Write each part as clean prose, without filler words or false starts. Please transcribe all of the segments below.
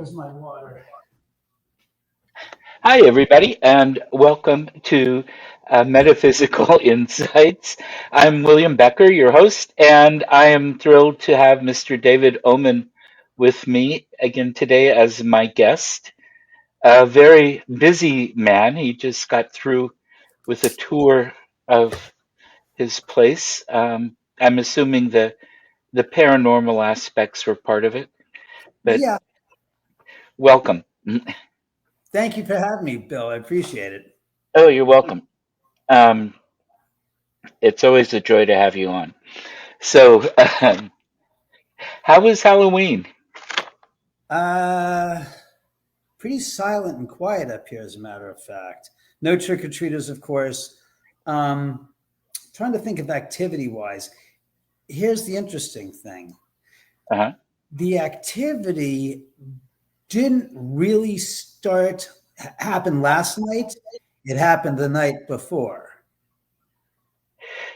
There's my water. Hi, everybody, and welcome to Metaphysical Insights. I'm William Becker, your host, and I am thrilled to have Mr. David Oman with me again today as my guest. A very busy man. He just got through with a tour of his place. I'm assuming the paranormal aspects were part of it, but Yeah, welcome. thank you for having me, Bill. I appreciate it. Oh, you're welcome. Um, it's always a joy to have you on. So, how was Halloween? Uh, Pretty silent and quiet up here, as a matter of fact. No trick-or-treaters, of course. Um, Trying to think of activity-wise. Here's the interesting thing. Uh-huh. The activity didn't really happen last night. It happened the night before.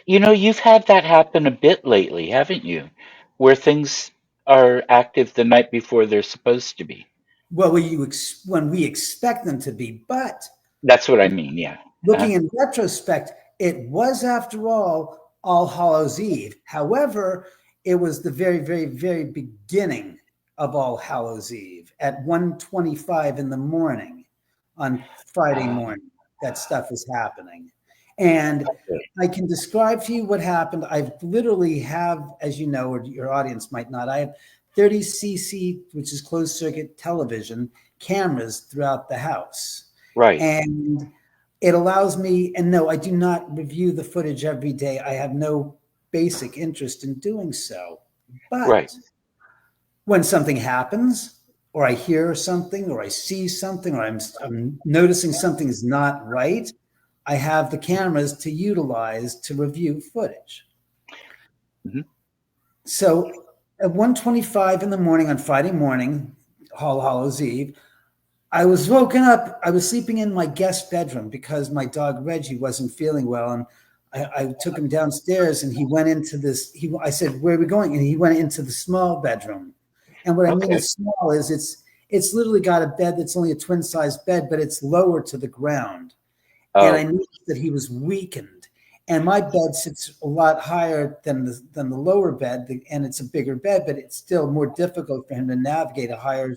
You know, you've had that happen a bit lately, haven't you? Where things are active the night before they're supposed to be. Well, when we expect them to be, but That's what I mean, yeah. Uh-huh. looking in retrospect, it was, after All Hallows Eve. However, it was the very, very, very beginning of All Hallows Eve at 1:25 in the morning on Friday Uh, morning. That stuff is happening. And okay. I can describe to you what happened. I literally have, as you know, or your audience might not, I have 30cc, which is closed circuit television cameras throughout the house. Right, And it allows me, and no, I do not review the footage every day. I have no basic interest in doing so. right. But when something happens, or I hear something, or I see something, or I'm noticing something is not right, I have the cameras to utilize to review footage. Hmm. So at 1:25 in the morning on Friday morning, All Hallows Eve, I was woken up. I was sleeping in my guest bedroom because my dog Reggie wasn't feeling well, and I took him downstairs, and he went into this. I said, "Where are we going?" And he went into the small bedroom. And what I mean Okay. is small is it's literally got a bed that's only a twin size bed, but it's lower to the ground. And I Oh, noticed that he was weakened. And my bed sits a lot higher than the lower bed, and it's a bigger bed, but it's still more difficult for him to navigate a higher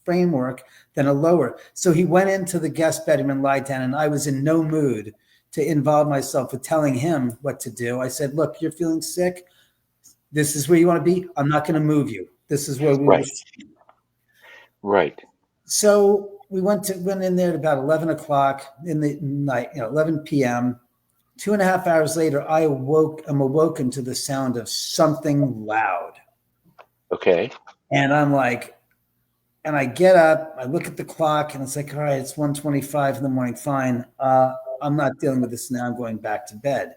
framework than a lower. So he went into the guest bedroom and lied down, and I was in no mood to involve myself with telling him what to do. I said, "Look, you're feeling sick. This is where you want to be. I'm not going to move you. This is where we will." right, right. So we went in there at about 11 o'clock in the night, 11 p.m. 2.5 hours later, I'm awoken to the sound of something loud. Okay. And I'm like, and I get up, I look at the clock, and it's like, all right, it's 1:25 in the morning. Fine. I'm not dealing with this now. I'm going back to bed.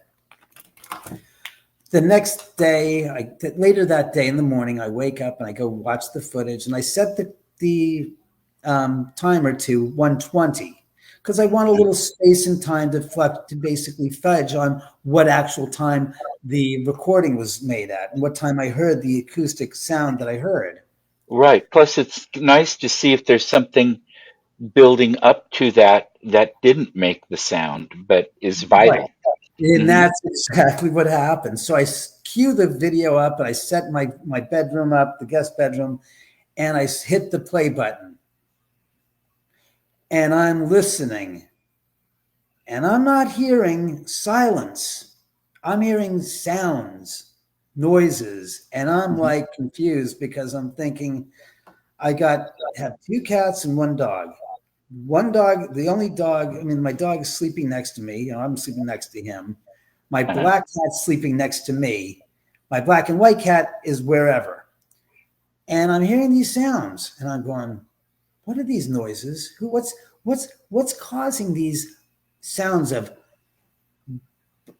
The next day, later that day in the morning, I wake up and I go watch the footage, and I set the timer to 1:20 because I want a little space and time to basically fudge on what actual time the recording was made at and what time I heard the acoustic sound that I heard. Right. Plus, it's nice to see if there's something building up to that didn't make the sound, but is Right. vital. And Hmm. that's exactly what happened. So I cue the video up and I set my bedroom up, the guest bedroom, and I hit the play button. And I'm listening. And I'm not hearing silence. I'm hearing sounds, noises, and I'm Hmm. like confused because I'm thinking have two cats and one dog. One dog, the only dog, I mean, my dog is sleeping next to me. I'm sleeping next to him. My Uh-huh. black cat's sleeping next to me. My black and white cat is wherever. And I'm hearing these sounds and I'm going, what are these noises? What's causing these sounds of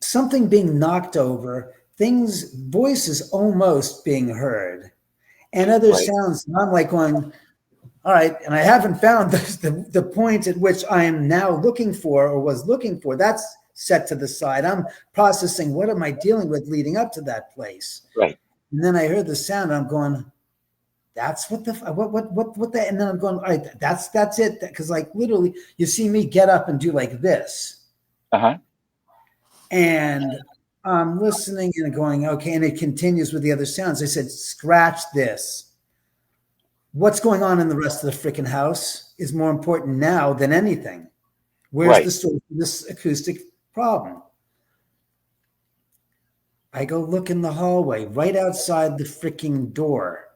something being knocked over, voices almost being heard, and other Right. sounds? And I'm like going, all right, and I haven't found the point at which I am now looking for or was looking for. That's set to the side. I'm processing what am I dealing with leading up to that place. Right. And then I heard the sound. I'm going, that's what the what that, and then I'm going, all right, that's it, because like literally you see me get up and do like this, and I'm listening and going, okay, and it continues with the other sounds. I said, scratch this. What's going on in the rest of the freaking house is more important now than anything. Where's the source of this acoustic problem? I go look in the hallway, right outside the freaking door.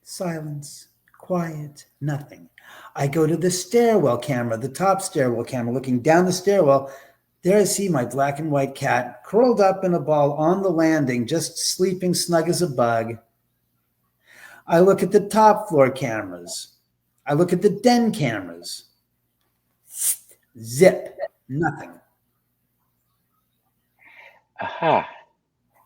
Silence, quiet, nothing. I go to the stairwell camera, the top stairwell camera, looking down the stairwell. There I see my black and white cat curled up in a ball on the landing, just sleeping snug as a bug. I look at the top floor cameras. I look at the den cameras. Zip, nothing.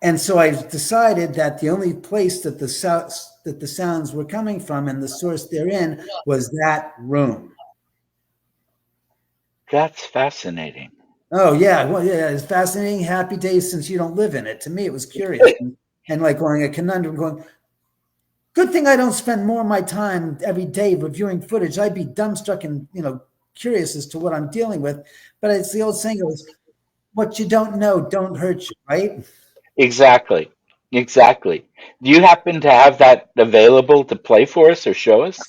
And so I decided that the only place that the sounds were coming from and the source they're in was that room. That's fascinating. Oh yeah, well yeah, it's fascinating. Happy days since you don't live in it. To me, it was curious and like going a conundrum. Going, good thing I don't spend more of my time every day reviewing footage. I'd be dumbstruck and curious as to what I'm dealing with. But it's the old saying: "Is what you don't know don't hurt you," right? Exactly. Do you happen to have that available to play for us or show us?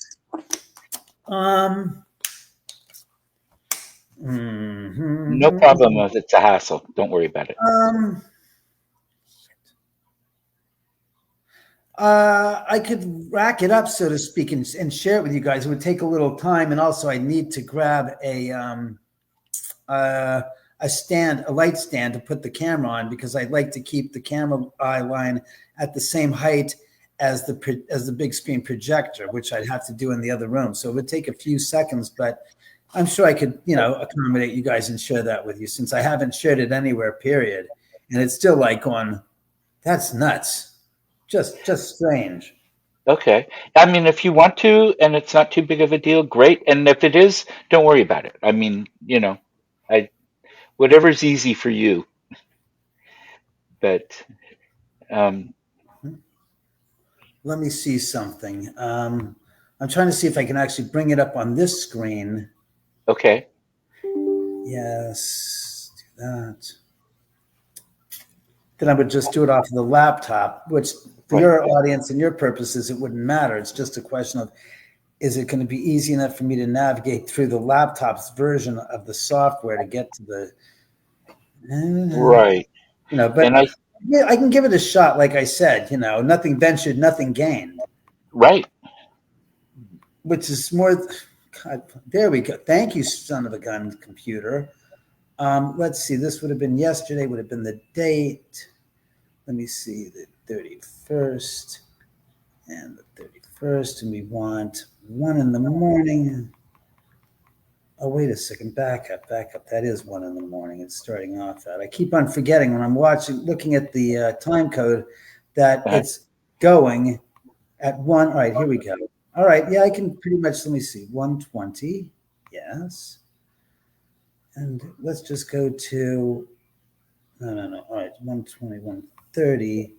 No problem if it's a hassle. Don't worry about it. I could rack it up, so to speak, and share it with you guys. It would take a little time, and also I need to grab a light stand to put the camera on, because I'd like to keep the camera eye line at the same height as the big screen projector, which I'd have to do in the other room. So it would take a few seconds, but I'm sure I could, accommodate you guys and share that with you, since I haven't shared it anywhere, period. And it's still like going, that's nuts. Just strange. Okay. I mean, if you want to, and it's not too big of a deal, great. And if it is, don't worry about it. I mean, whatever's easy for you. But let me see something. I'm trying to see if I can actually bring it up on this screen. Okay. Yes, do that. Then I would just do it off of the laptop, which for your audience and your purposes, it wouldn't matter. It's just a question of, is it going to be easy enough for me to navigate through the laptop's version of the software to get to the right. But I can give it a shot. Like I said, nothing ventured, nothing gained. Right. Which is more, God, there we go. Thank you, son of a gun computer. Let's see, this would have been yesterday, would have been the date. Let me see, the 31st and the 31st, and we want 1 a.m. Oh, wait a second, back up. That is 1 a.m. It's starting off that. I keep on forgetting when I'm looking at the time code that it's going at 1. All right, here we go. All right, yeah, I can pretty much, let me see, 1:20, yes. And let's just go to, no. All right, 1:20, 1:30.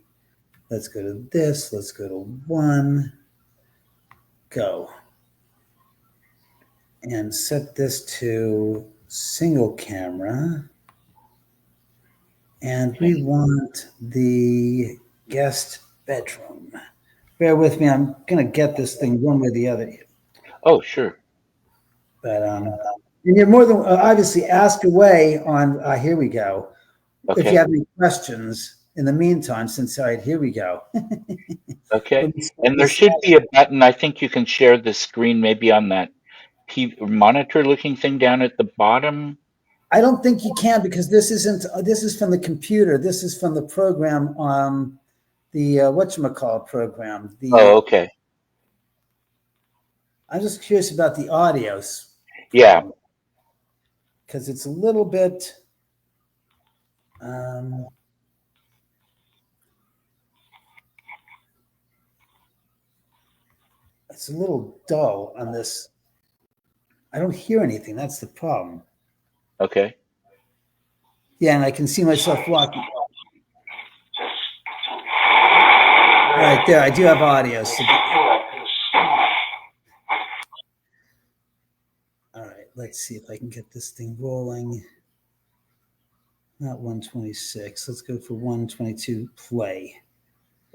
Let's go to this. Let's go to 1. Go. And set this to single camera. And we want the guest bedroom. Bear with me. I'm going to get this thing one way or the other. Oh, sure. But and you're more than obviously ask away on. Here we go. Okay. If you have any questions in the meantime, since all right, here we go. Okay. And there should be a button. I think you can share the screen maybe on that monitor looking thing down at the bottom. I don't think you can, because this isn't. This is from the computer. This is from the program. The whatchamacallit program. Okay. I'm just curious about the audios. Yeah. Because it's a little bit. It's a little dull on this. I don't hear anything. That's the problem. Okay. Yeah, and I can see myself walking. right there, I do have audio. So, all right, let's see if I can get this thing rolling. Not 126. Let's go for 122 play.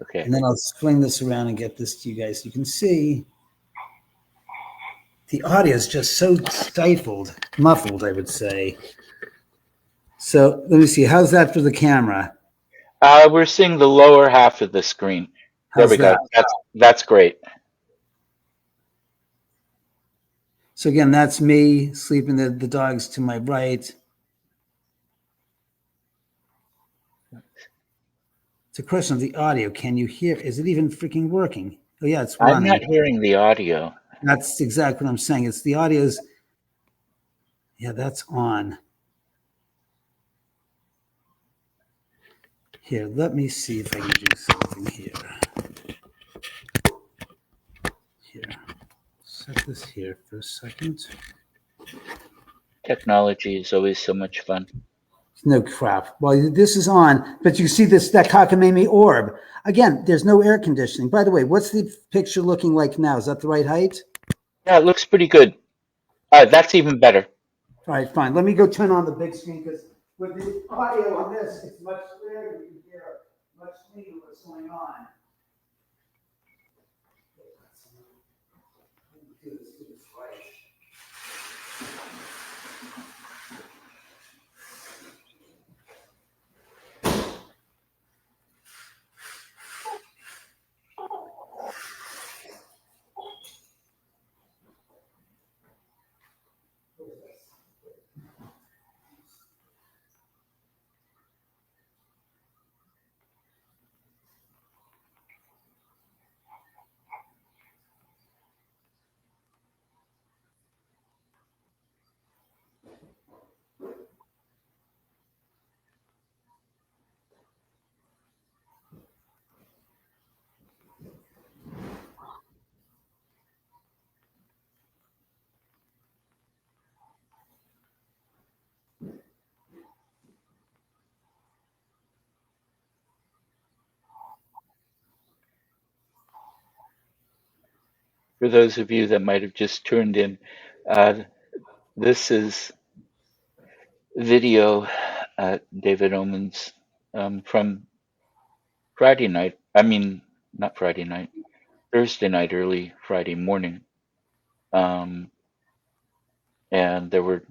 Okay. And then I'll swing this around and get this to you guys. You can see the audio is just so stifled, muffled, I would say. So let me see. How's that for the camera? We're seeing the lower half of the screen. There How's we go. that? That's great. So again, that's me sleeping the dogs to my right. It's a question of the audio. Can you hear? Is it even freaking working? Oh yeah, it's I'm running. not hearing the audio. That's exactly what I'm saying. It's the audio's. Yeah, that's on. Here, let me see if I can do something here. Here, set this here for a second. Technology is always so much fun. No crap. Well, this is on, but you see that cockamamie orb. Again, there's no air conditioning. By the way, what's the picture looking like now? Is that the right height? Yeah, it looks pretty good. That's even better. All right, fine. Let me go turn on the big screen because with the audio on this, it's much clearer. You can hear much cleaner what's going on. Do this right. For those of you that might have just tuned in, uh, this is video David Oman's from Friday night. I mean, not Friday night, Thursday night, early Friday morning. Um, and there were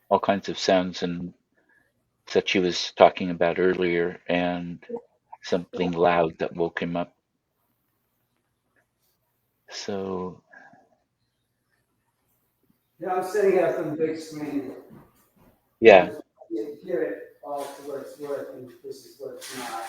all kinds of sounds and that she was talking about earlier, and something loud that woke him up. So, Yeah, I'm sitting up on the big screen. yeah, You hear it all to what it's worth, and this is what it's not.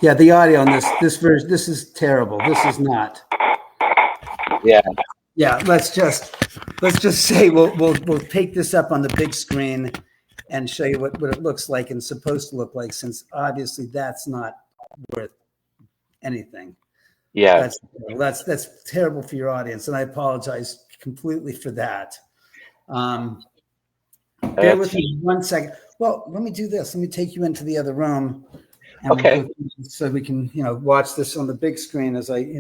Yeah, the audio on this version, this is terrible. This is not. yeah, Yeah, let's just say we'll take this up on the big screen and show you what it looks like and supposed to look like, since obviously that's not worth anything. yeah. That's terrible for your audience, and I apologize completely for that. Bear with me 1 second. Well, let me do this. Let me take you into the other room, and we'll Okay. go so we can watch this on the big screen.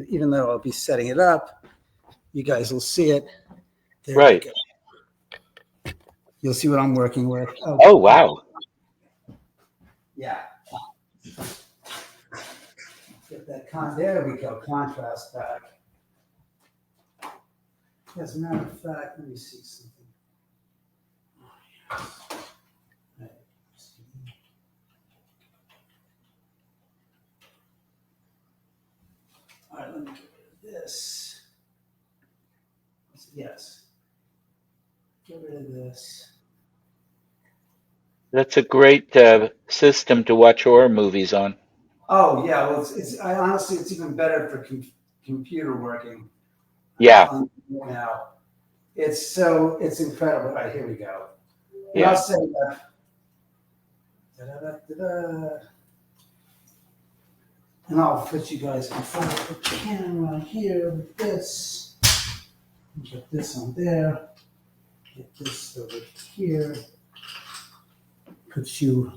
Even though I'll be setting it up, you guys will see it. There Right. we go. You'll see what I'm working with. Oh, wow. Yeah. Get that there we go. Contrast back. As a matter of fact, let me see something. All right, let me get rid of this. Yes. Get rid of this. That's a great system to watch horror movies on. Oh yeah, well, honestly, it's even better for computer working. I'm Yeah, telling you now. It's incredible. All right, here we go. And I'll Yeah. say da-da-da-da-da. And I'll put you guys in front of the camera here with this. Get this on there. Get this over here. Put you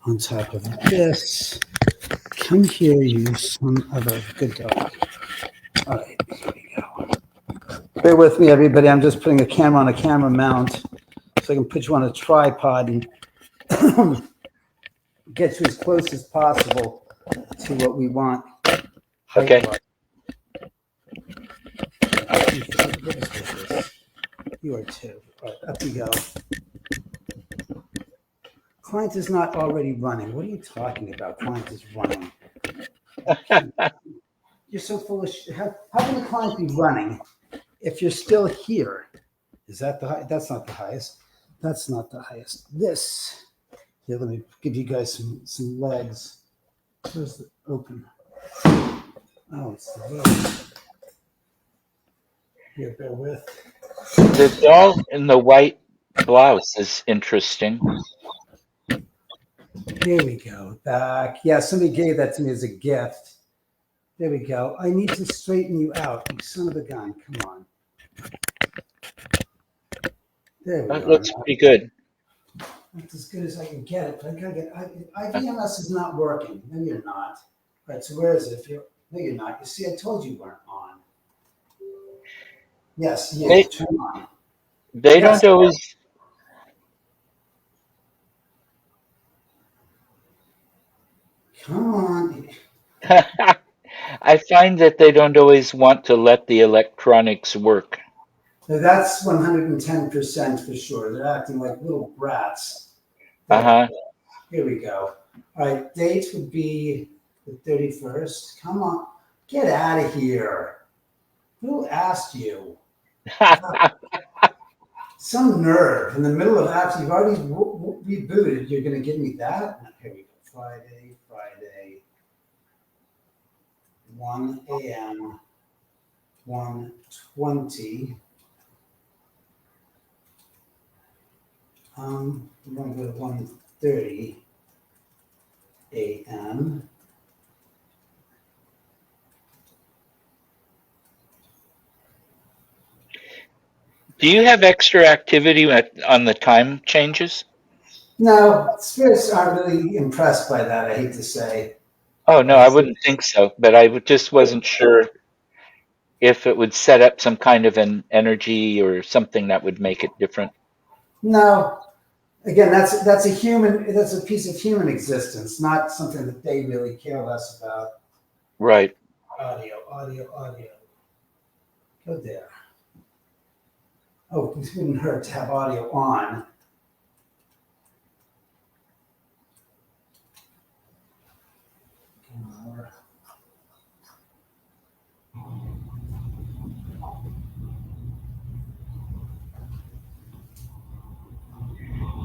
on top of this. Come here, you son of a good dog. All right, here we go. Bear with me, everybody. I'm just putting a camera on a camera mount so I can put you on a tripod and get you as close as possible to what we want Okay. height-wise. You are two. All right, up you go. Client is not already running. What are you talking about? Client is running. You're so full of shit. How can the client be running if you're still here? Is that the high? That's not the highest. That's not the highest. This. Here, let me give you guys some legs. Where's the open? Oh, it's the road. Here, bear with. The doll in the white blouse is interesting. Here we go. Back. Yeah, somebody gave that to me as a gift. There we go. I need to straighten you out, you son of a gun. Come on. There we That are. looks pretty good. That's as good as I can get it, but I gotta get IVMS is not working. No, you're not. All right, so where is it? If you're no, you're not. You see, I told you weren't on. Yes, They turn on. they Yes, don't always. come on. I find that they don't always want to let the electronics work. So that's 110% for sure. They're acting like little brats. There. Uh-huh. Here we go. All right, date would be the 31st. Come on, get out of here. Who asked you? Some nerve in the middle of after you've already rebooted. You're going to give me that? No, here we go. Friday, 1 a.m., 1:20. We're going to go to 1:30 a.m. Do you have extra activity on the time changes? No, spirits aren't really impressed by that. I hate to say. Oh, no, I wouldn't think so, but just wasn't sure if it would set up some kind of an energy or something that would make it different. No, again, that's a human. That's a piece of human existence, not something that they really care less about. Right. Audio. Go there. Oh, it wouldn't hurt to have audio on.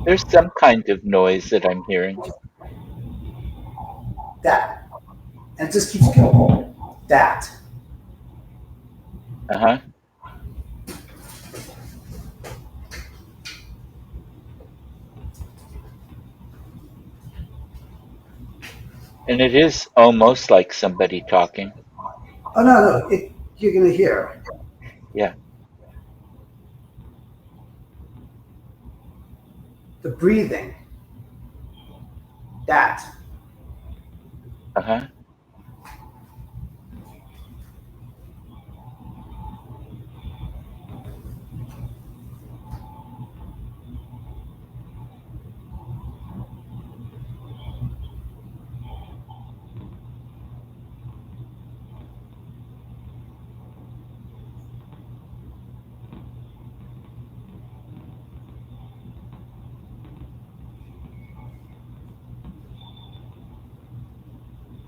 There's some kind of noise that I'm hearing. That. And it just keeps going. That. Uh-huh. And it is almost like somebody talking. Oh, no. You're going to hear Yeah. the breathing. That. Uh-huh.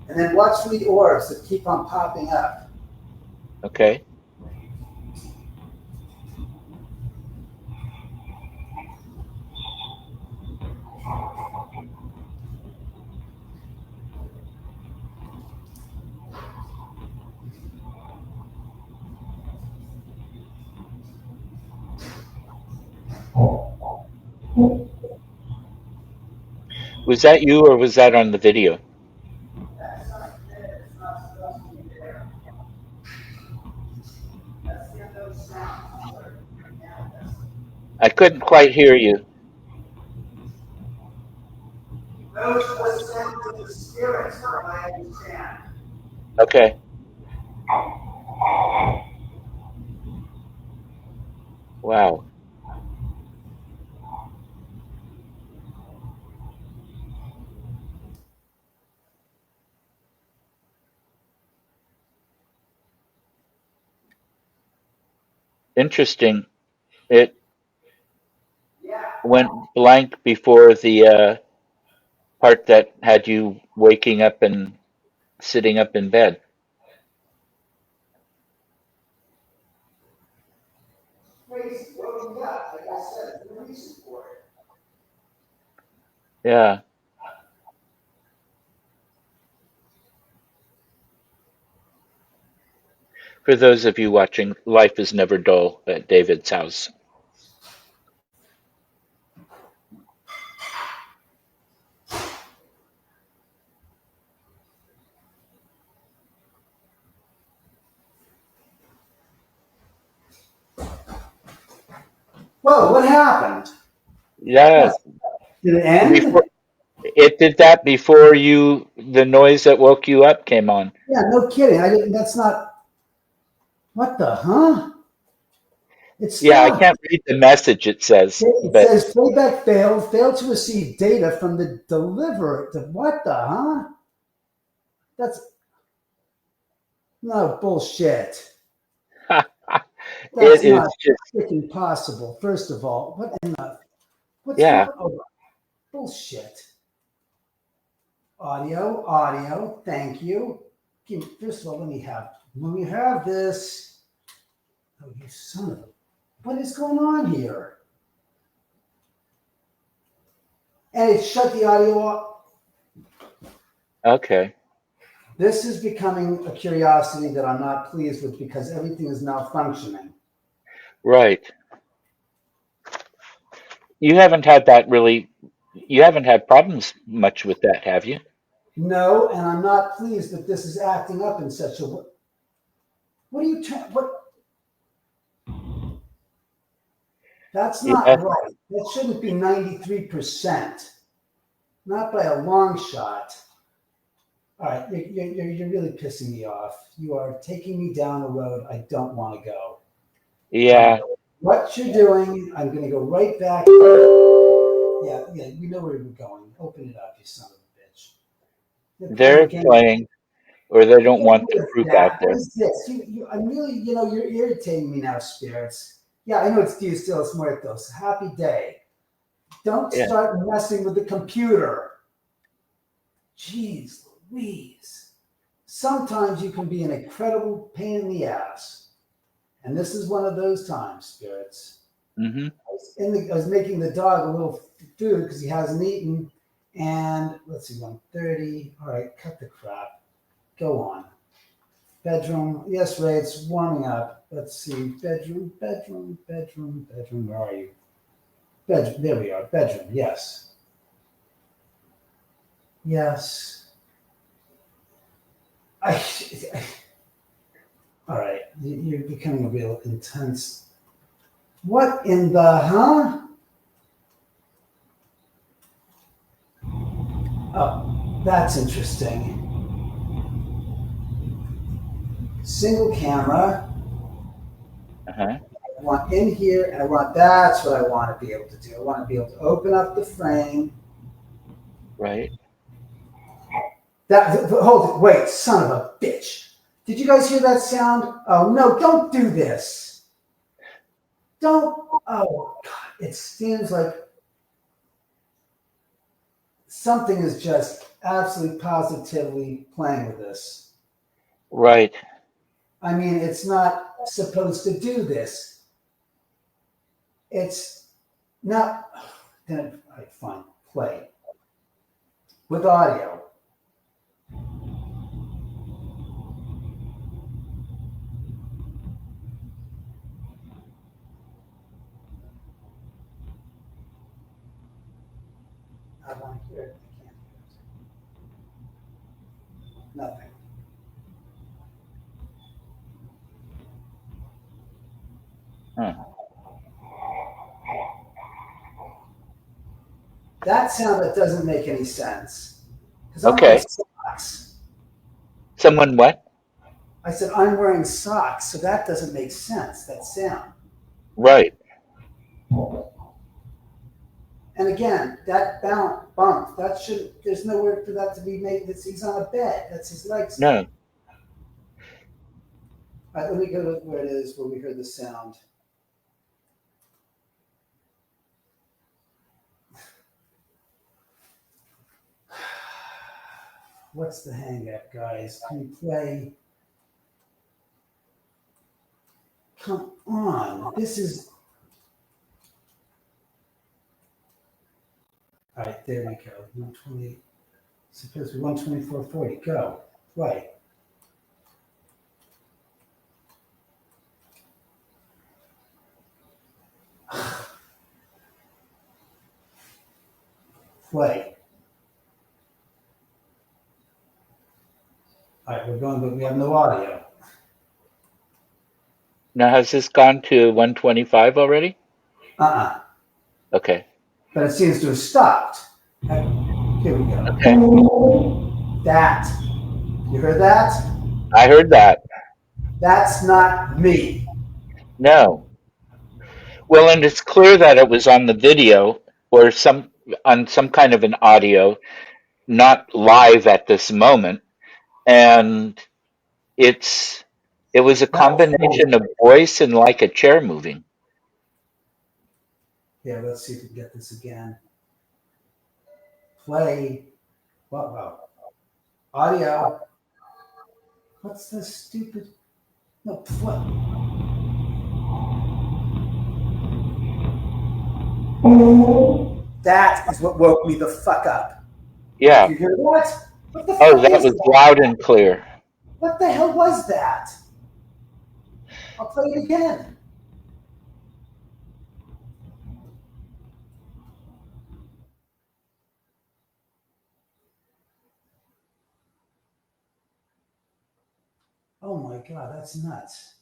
And then watch for the orbs that keep on popping up. Okay. Was that you or was that on the video? That's not there. It's not supposed to be there. That's the unknown sound. I couldn't quite hear you. Those are the sounds of the spirits, from what I understand. Okay. Wow. Interesting. It Yeah. went blank before the part that had you waking up and sitting up in bed. Crazy. Well, yeah, like I said, there's no reason for it. Yeah. For those of you watching, life is never dull at David's house. Whoa, what happened? Yeah. What? Did it end? Before it did that before the noise that woke you up came on. Yeah, no kidding. I didn't. That's not. What the? Huh? It Yeah, I stopped. can't read the message it says, It but says playback failed. Failed to receive data from the deliverer. What the? Huh? That's no bullshit. it That's is not just, freaking possible. First of all, what in the? What's yeah. going? Oh, bullshit. Audio, audio. Thank you. First of all, let me have this. Oh, you son of a! What is going on here? And it shut the audio off. Okay. This is becoming a curiosity that I'm not pleased with because everything is now functioning. Right. You haven't had that really, you haven't had problems much with that, have you? No, and I'm not pleased that this is acting up in such a way. What are you trying? What? That's Yeah. not right. That shouldn't be 93%. Not by a long shot. All right, you're really pissing me off. You are taking me down a road I don't want to go. I don't Yeah. know what you're doing. I'm going to go right back. Yeah, we know where we're going. Open it up, you son of a bitch. They're playing They're games. playing, or they don't What want the is group out that? What there. is this? I'm really, you're irritating me now, spirits. Yeah, I know it's Dias de los Muertos. Happy day. Don't Yeah. start messing with the computer. Jeez Louise. Sometimes you can be an incredible pain in the ass. And this is one of those times, spirits. Hmm. I was making the dog a little food because he hasn't eaten. And let's see, 1:30. All right, cut the crap. Go on. Bedroom. Yes, Ray, it's warming up. Let's see. Bedroom, bedroom, bedroom, bedroom. Where are you? Bedroom. There we are. Bedroom. Yes. Yes. I, all right. You're becoming a real intense. What in the huh? Oh, that's interesting. Single camera. Uh-huh. I want in here, and I want that's what I want to be able to do. I want to be able to open up the frame. Right. Hold it, wait, son of a bitch. Did you guys hear that sound? Oh no, don't do this. Don't, oh God, it seems like something is just absolutely positively playing with this. Right. I mean, it's not supposed to do this. It's not, then, all right, fine, play with audio. I want to hear it. I Nothing. Huh. That sound that doesn't make any sense. Because I'm wearing Okay. socks. Someone what? I said, I'm wearing socks, so that doesn't make sense, that sound. Right. And again, that bump, that shouldn't, there's nowhere for that to be made. He's on a bed. That's his legs. No. All right, let me go to where it is, where we heard the sound. What's the hang up, guys? Can you play? Come on. This is. All right, there we go. 120. Supposed to be 124.40. Go. Play. Play. All right, we're going, but we have no audio. Now, has this gone to 125 already? Uh-uh. Okay. But it seems to have stopped. Here we go. Okay. That. You heard that? I heard that. That's not me. No. Well, and it's clear that it was on the video or on some kind of an audio, not live at this moment. And it was a That was me. combination of voice and like a chair moving. Yeah, let's see if we can get this again. Play. Wow. Audio. What's this stupid? No, play. That is what woke me the fuck up. Yeah. Did you hear that? What the Oh, fuck that is was that? loud and clear. What the hell was that? I'll play it again. Oh my god, that's nuts.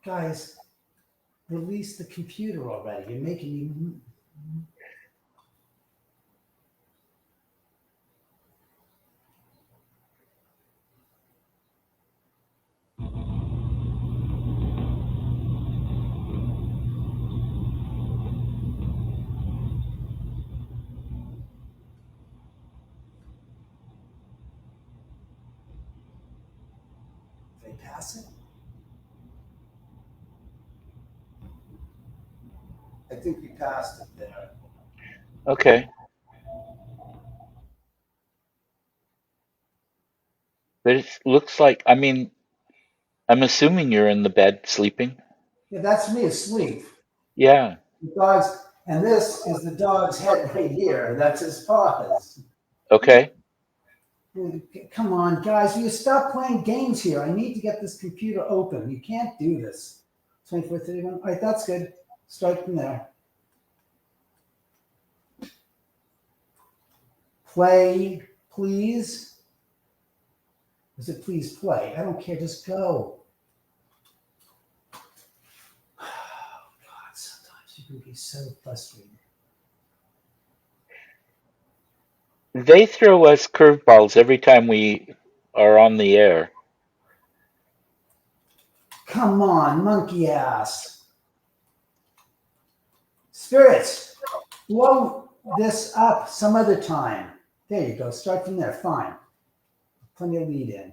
Guys, release the computer already. You're making me. They pass it? I think we passed it there. Okay. But it looks like, I mean, I'm assuming you're in the bed sleeping. Yeah, that's me asleep. Yeah. The dog's, and this is the dog's head right here. That's his paws. Okay. Come on, guys, will you stop playing games here? I need to get this computer open. You can't do this. 2431. All right, that's good. Start from there. Play, please. Is it please play? I don't care. Just go. Oh, God, sometimes you can be so frustrated. They throw us curveballs every time we are on the air. Come on, monkey ass. Spirits, blow this up some other time. There you go. Start from there. Fine. Plenty of lead in.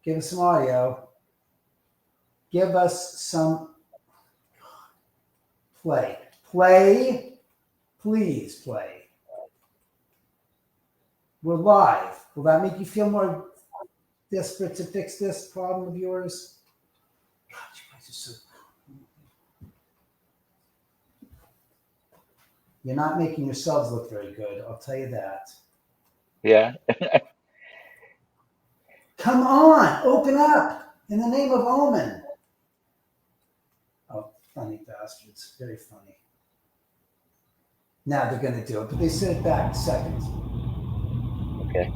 Give us some audio. Give us some play. Play. Please play. We're live. Will that make you feel more desperate to fix this problem of yours? God, you guys are so. You're not making yourselves look very good. I'll tell you that. Yeah. Come on, open up in the name of Oman. Oh, funny bastards. Very funny. Now they're going to do it, but they sent it back seconds. Okay.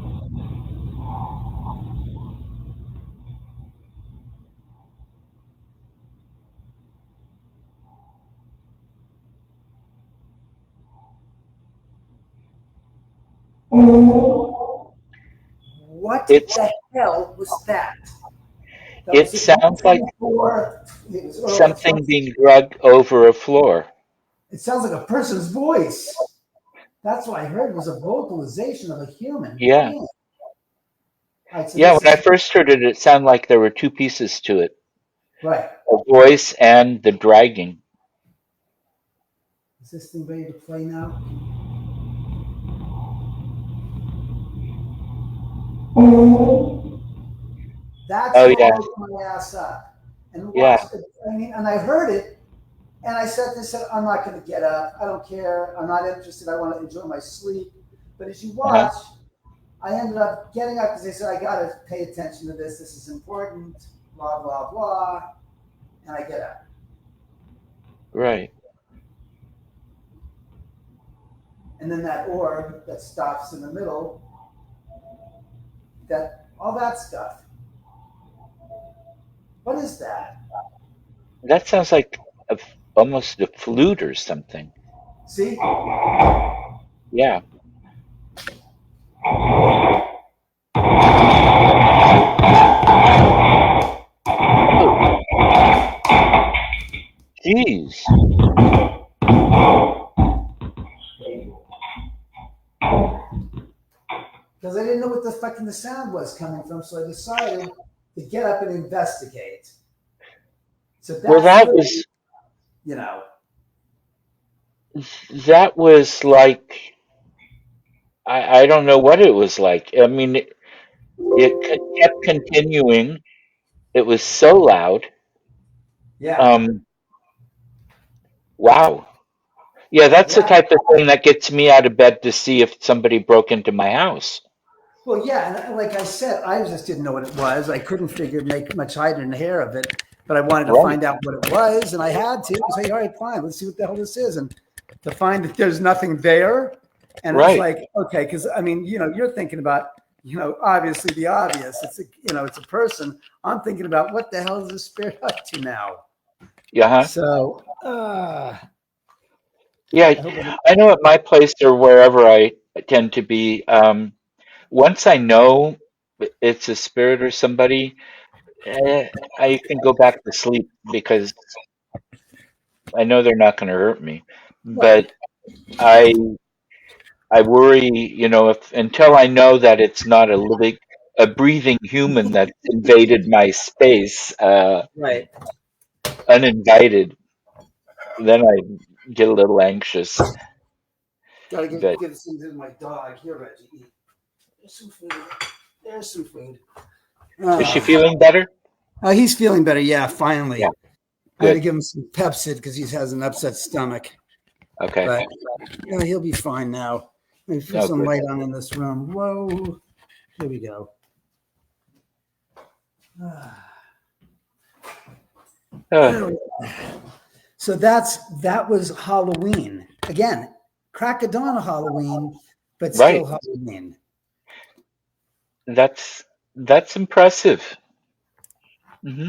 What It's the hell was that? That was it at sounds like 1:24. It was early. something being dragged over a floor. It sounds like a person's voice. That's what I heard was a vocalization of a human Yeah. being. All right, so Yeah, this when I is first heard it, it sounded like there were two pieces to it, right. a voice and the dragging. Is this thing ready to play now? That's Oh what yeah, woke my ass up. And yeah, watch, I mean, and I heard it, and I said this, I'm not going to get up. I don't care. I'm not interested. I want to enjoy my sleep. But as you uh-huh, watch, I ended up getting up because they said, I got to pay attention to this. This is important, blah, blah, blah. And I get up. right. And then that orb that stops in the middle, that all that stuff. What is that? That sounds like almost a flute or something. See? Yeah. Oh, jeez. Because I didn't know what the fucking the sound was coming from, so I decided to get up and investigate. So Well, that's literally, you know, that was like I don't know what it was like. I mean, kept continuing. It was so loud. yeah. Um, wow. Yeah, that's the Yeah. type of thing that gets me out of bed to see if somebody broke into my house. Well, yeah, and like I said, I just didn't know what it was. I couldn't make much hide and hair of it, but I wanted to Right, find out what it was, and I had to say, all right, fine, let's see what the hell this is, and to find that there's nothing there, and it's right. like, okay, because I mean, you're thinking about, obviously the obvious. It's it's a person. I'm thinking about what the hell is this spirit up to now? Yeah, huh? So, Yeah, I hope I know at my place or wherever I tend to be, once I know it's a spirit or somebody, I can go back to sleep because I know they're not going to hurt me. right. But I I worry, if until I know that it's not a breathing human that's invaded my space, Right. uninvited, then I get a little anxious. Gotta But give some to my dog. Here, Reggie. Eat. There's some food. There's some food. is she Uh, feeling better? he's feeling better. Yeah, Yeah, finally. I had to good. give him some Pepsid because he has an upset stomach. Okay. But he'll be fine now. Let me put Oh, some good. light on in this room. Whoa. Here we go. Uh, So that was Halloween. Again, crack of dawn of Halloween, but still right. Halloween. That's impressive. Hmm.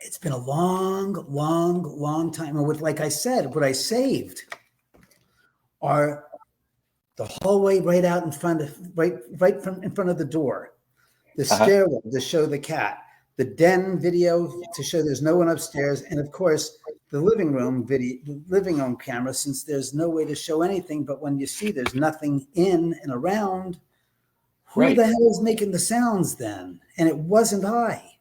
It's been a long, long, long time. And with like I said, what I saved are the hallway right out in front of right from in front of the door, the Uh-huh. stairwell to show the cat, the den video to show there's no one upstairs, and of course the living room video, the living room camera, since there's no way to show anything, but when you see there's nothing in and around, who Right. the hell is making the sounds then? And it wasn't I.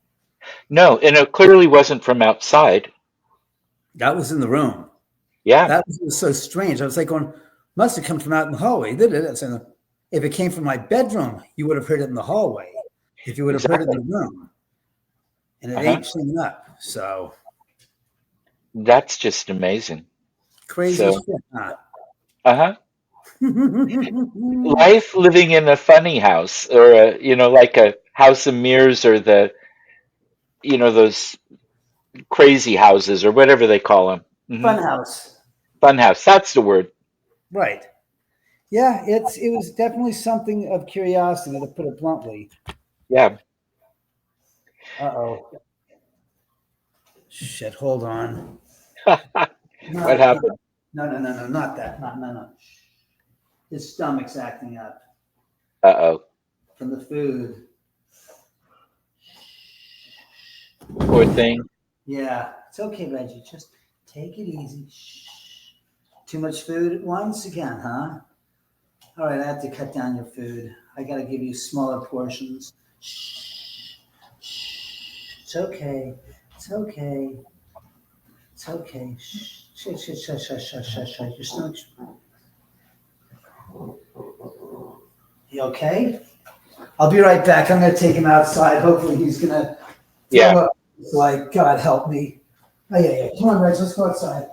No, and it clearly wasn't from outside. That was in the room. Yeah, That was so strange. I was like going, must have come from out in the hallway. So if it came from my bedroom, you would have heard it in the hallway. If you would have heard it in exactly. the room, and it Uh-huh. ain't showing up. So That's just amazing. crazy So, shit, huh? uh-huh. Life living in a funny house or like a house of mirrors or those crazy houses or whatever they call them. Funhouse. Fun house. That's the word. Right. Yeah, it was definitely something of curiosity, to put it bluntly. Yeah. Uh-oh. Shit, hold on. What Not again. happened? No, not that. No. His stomach's acting up Uh-oh. from the food. Poor thing. Yeah, it's okay, Reggie. Just take it easy. Shh. Too much food at once again, huh? All right, I have to cut down your food. I got to give you smaller portions. Shh. Shh. It's okay. It's okay. It's okay. Shh. Shh. Shh. Shh. Shh. Shh. Shh. Shh. Your stomach's. You okay? I'll be right back. I'm going to take him outside. Hopefully, he's going to throw Yeah. up. It's like, God help me. Oh, yeah. Come on, Reg. Let's go outside.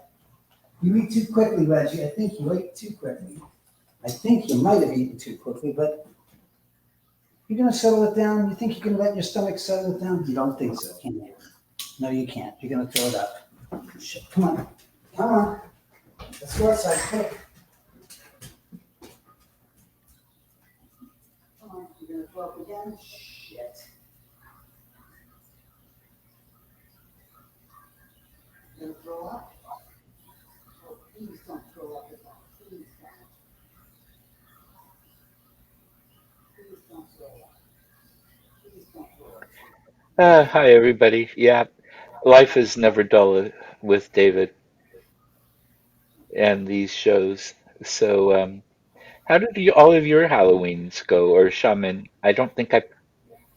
You eat too quickly, Reggie. I think you ate too quickly. I think you might have eaten too quickly, but you're going to settle it down. You think you can let your stomach settle it down? You don't think so, can you? No, you can't. You're going to throw it up. Shit. Come on. Come on. Let's go outside quick. Come on. You're going to throw up again? Shit. You're going to throw up? Oh, please don't throw up again. Please don't. Please don't throw up. Please don't throw up. Hi, everybody. Yeah. Life is never dull with David and these shows. So, how did all of your Halloweens go? Or Shaman? I don't think I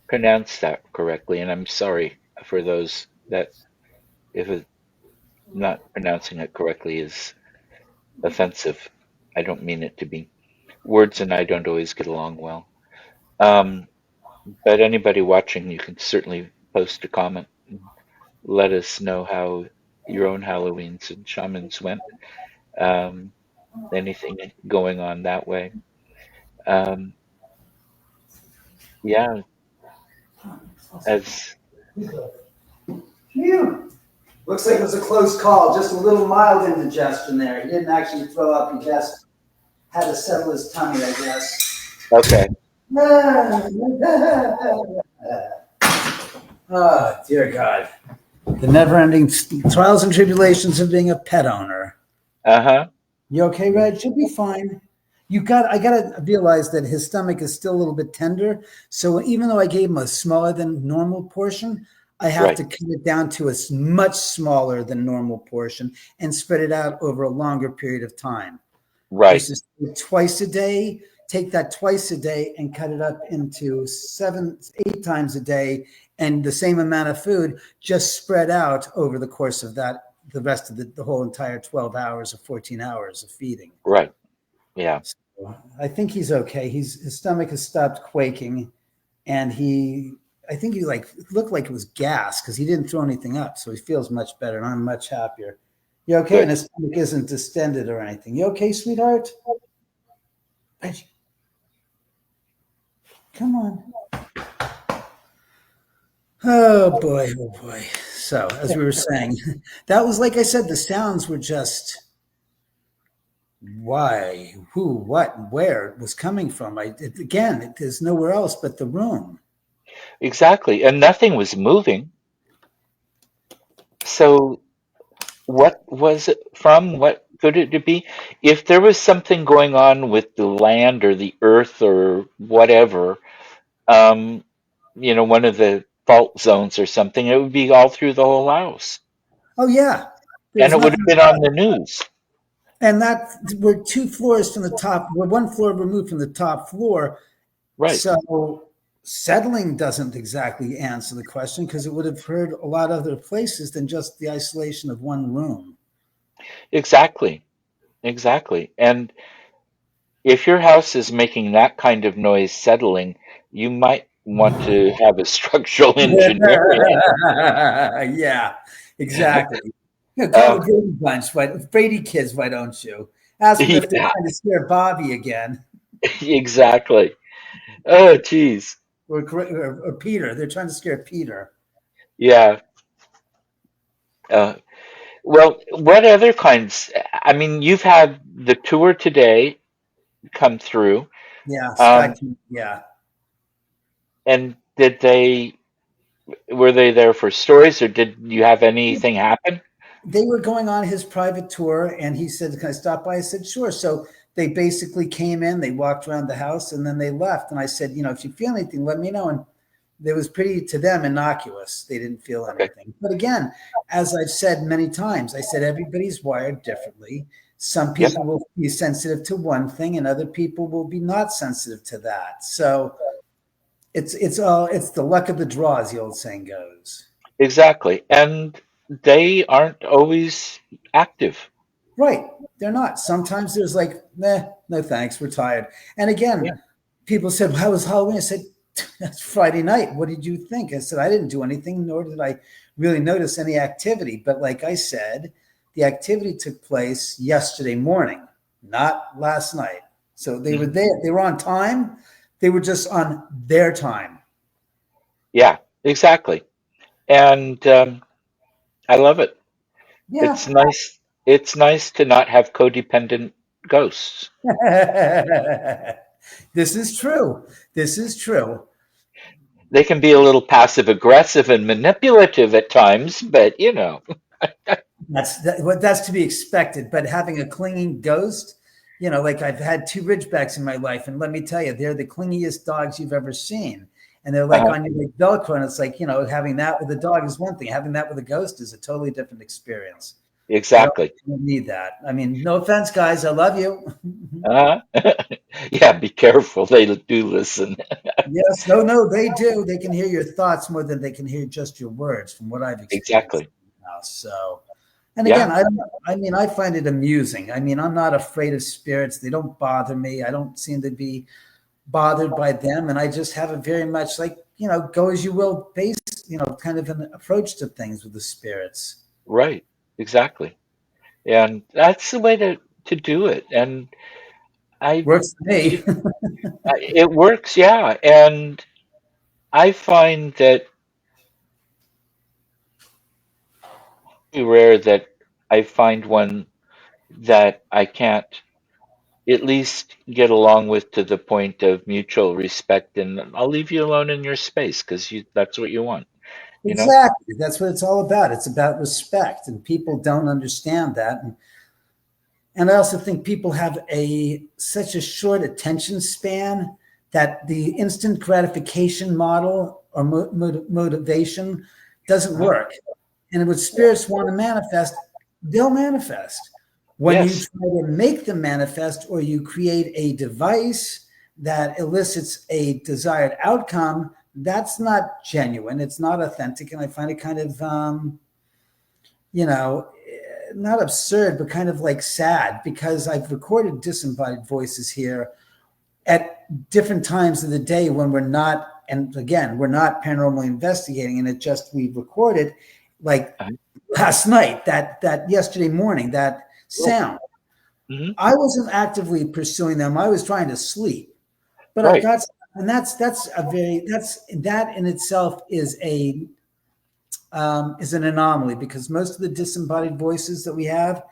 pronounced that correctly, and I'm sorry for those that if it, not pronouncing it correctly is offensive. I don't mean it to be. Words and I don't always get along well. Um, but anybody watching, you can certainly post a comment and let us know how your own Halloweens and shamans went. Um, anything going on that way. Um, yeah, as Phew. Looks like it was a close call. Just a little mild indigestion there. He didn't actually throw up. He just had to settle his tummy, I guess. okay. Oh, dear God. The never ending trials and tribulations of being a pet owner. Uh-huh. You okay, Reg? You'll be fine. I gotta realize that his stomach is still a little bit tender. So even though I gave him a smaller than normal portion, I have Right. to cut it down to a much smaller than normal portion and spread it out over a longer period of time. Right. Versus twice a day, take that twice a day and cut it up into 8 times a day, and the same amount of food just spread out over the course of the rest of the whole entire 12 hours or 14 hours of feeding. Right. Yeah. So I think he's okay. His stomach has stopped quaking, and I think he looked like it was gas because he didn't throw anything up, so he feels much better, and I'm much happier. You okay? And Good. his stomach isn't distended or anything. You okay, sweetheart? Reggie, come on. Oh boy, oh boy. So as we were saying, that was like I said, the sounds were just why, who, what, where it was coming from. There's nowhere else but the room. Exactly. And nothing was moving. So what was it from? What could it be? If there was something going on with the land or the earth or whatever, um, one of the fault zones or something, it would be all through the whole house. Oh yeah, And there's it would have nothing. been on the news. And that we're 2 floors from the top. We're 1 floor removed from the top floor. Right. So settling doesn't exactly answer the question because it would have heard a lot of other places than just the isolation of one room. Exactly. Exactly. And if your house is making that kind of noise settling, you might want to have a structural engineer in. Yeah, exactly. Call Uh, the Brady Bunch, Brady kids, why don't you? Ask them if they're yeah, trying to scare Bobby again, exactly. Oh, geez. or Peter. They're trying to scare Peter. Yeah. Uh, well, what other kinds? I mean, you've had the tour today. come through. Yeah, Scott. Um, Yeah, and were they there for stories, or did you have anything happen? they were going on his private tour, and he said, "Can I stop by?" I said, "Sure." So they basically came in, they walked around the house, and then they left. And I said, "If you feel anything, let me know." And it was pretty, to them, innocuous. They didn't feel Okay. anything. But again, as I've said many times, I said everybody's wired differently. Some Yep. people will be sensitive to one thing, and other people will be not sensitive to that. So it's the luck of the draw, as the old saying goes. Exactly. And they aren't always active. Right. They're not. Sometimes there's like, no thanks, we're tired. And Yeah. again, people said, "How was Halloween?" I said, "That's Friday night. What did you think?" I said, "I didn't do anything, nor did I really notice any activity." But like I said, the activity took place yesterday morning, not last night. So they were Mhm. there. They were on time. They were just on their time. Yeah, exactly. And I love it. Yeah. It's nice. It's nice to not have codependent ghosts. This is true. This is true. They can be a little passive aggressive and manipulative at times, but That's to be expected. But having a clinging ghost, like I've had two Ridgebacks in my life, and let me tell you, they're the clingiest dogs you've ever seen. And they're like uh, on you like Velcro, and it's like, having that with a dog is one thing. Having that with a ghost is a totally different experience. I don't, exactly. I don't need that. I mean, no offense, guys. I love you. Uh, yeah, be careful. They do listen. Yes, no, they do. They can hear your thoughts more than they can hear just your words, from what I've experienced Exactly. now. So, and again, Yeah. I don't. I mean, I find it amusing. I mean, I'm not afraid of spirits. They don't bother me. I don't seem to be bothered by them, and I just have a very much like go as you will base kind of an approach to things with the spirits. Right. Exactly. And that's the way to do it. And I, Works for me. you, it works. Yeah. And I find that it's rare that I find one that I can't at least get along with to the point of mutual respect, and I'll leave you alone in your space because that's what you want, you know? Exactly. That's what it's all about. It's about respect, and people don't understand that. And I also think people have such a short attention span that the instant gratification model or motivation doesn't Huh? work. And what spirits want to manifest, they'll manifest. When you Yes, try to make them manifest, or you create a device that elicits a desired outcome, that's not genuine. It's not authentic. And I find it kind of, you know, not absurd, but kind of like sad, because I've recorded disembodied voices here at different times of the day when we're not, and again, we're not paranormally investigating, and we recorded like uh, last night, that yesterday morning, that cool. sound. Hmm. I wasn't actively pursuing them. I was trying to sleep, but I've Right. got, and that in itself is an anomaly, because most of the disembodied voices that we have,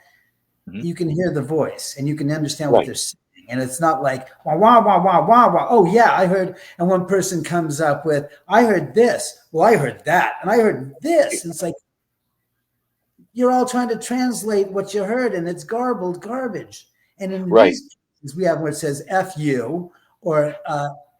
Hmm. you can hear the voice and you can understand what Right. they're saying. And it's not like wah wah wah wah wah wah. Oh yeah, I heard. And one person comes up with, "I heard this." Well, I heard that, and I heard this. And it's like you're all trying to translate what you heard, and it's garbled garbage. And in Right. these cases, we have where it says "f you" or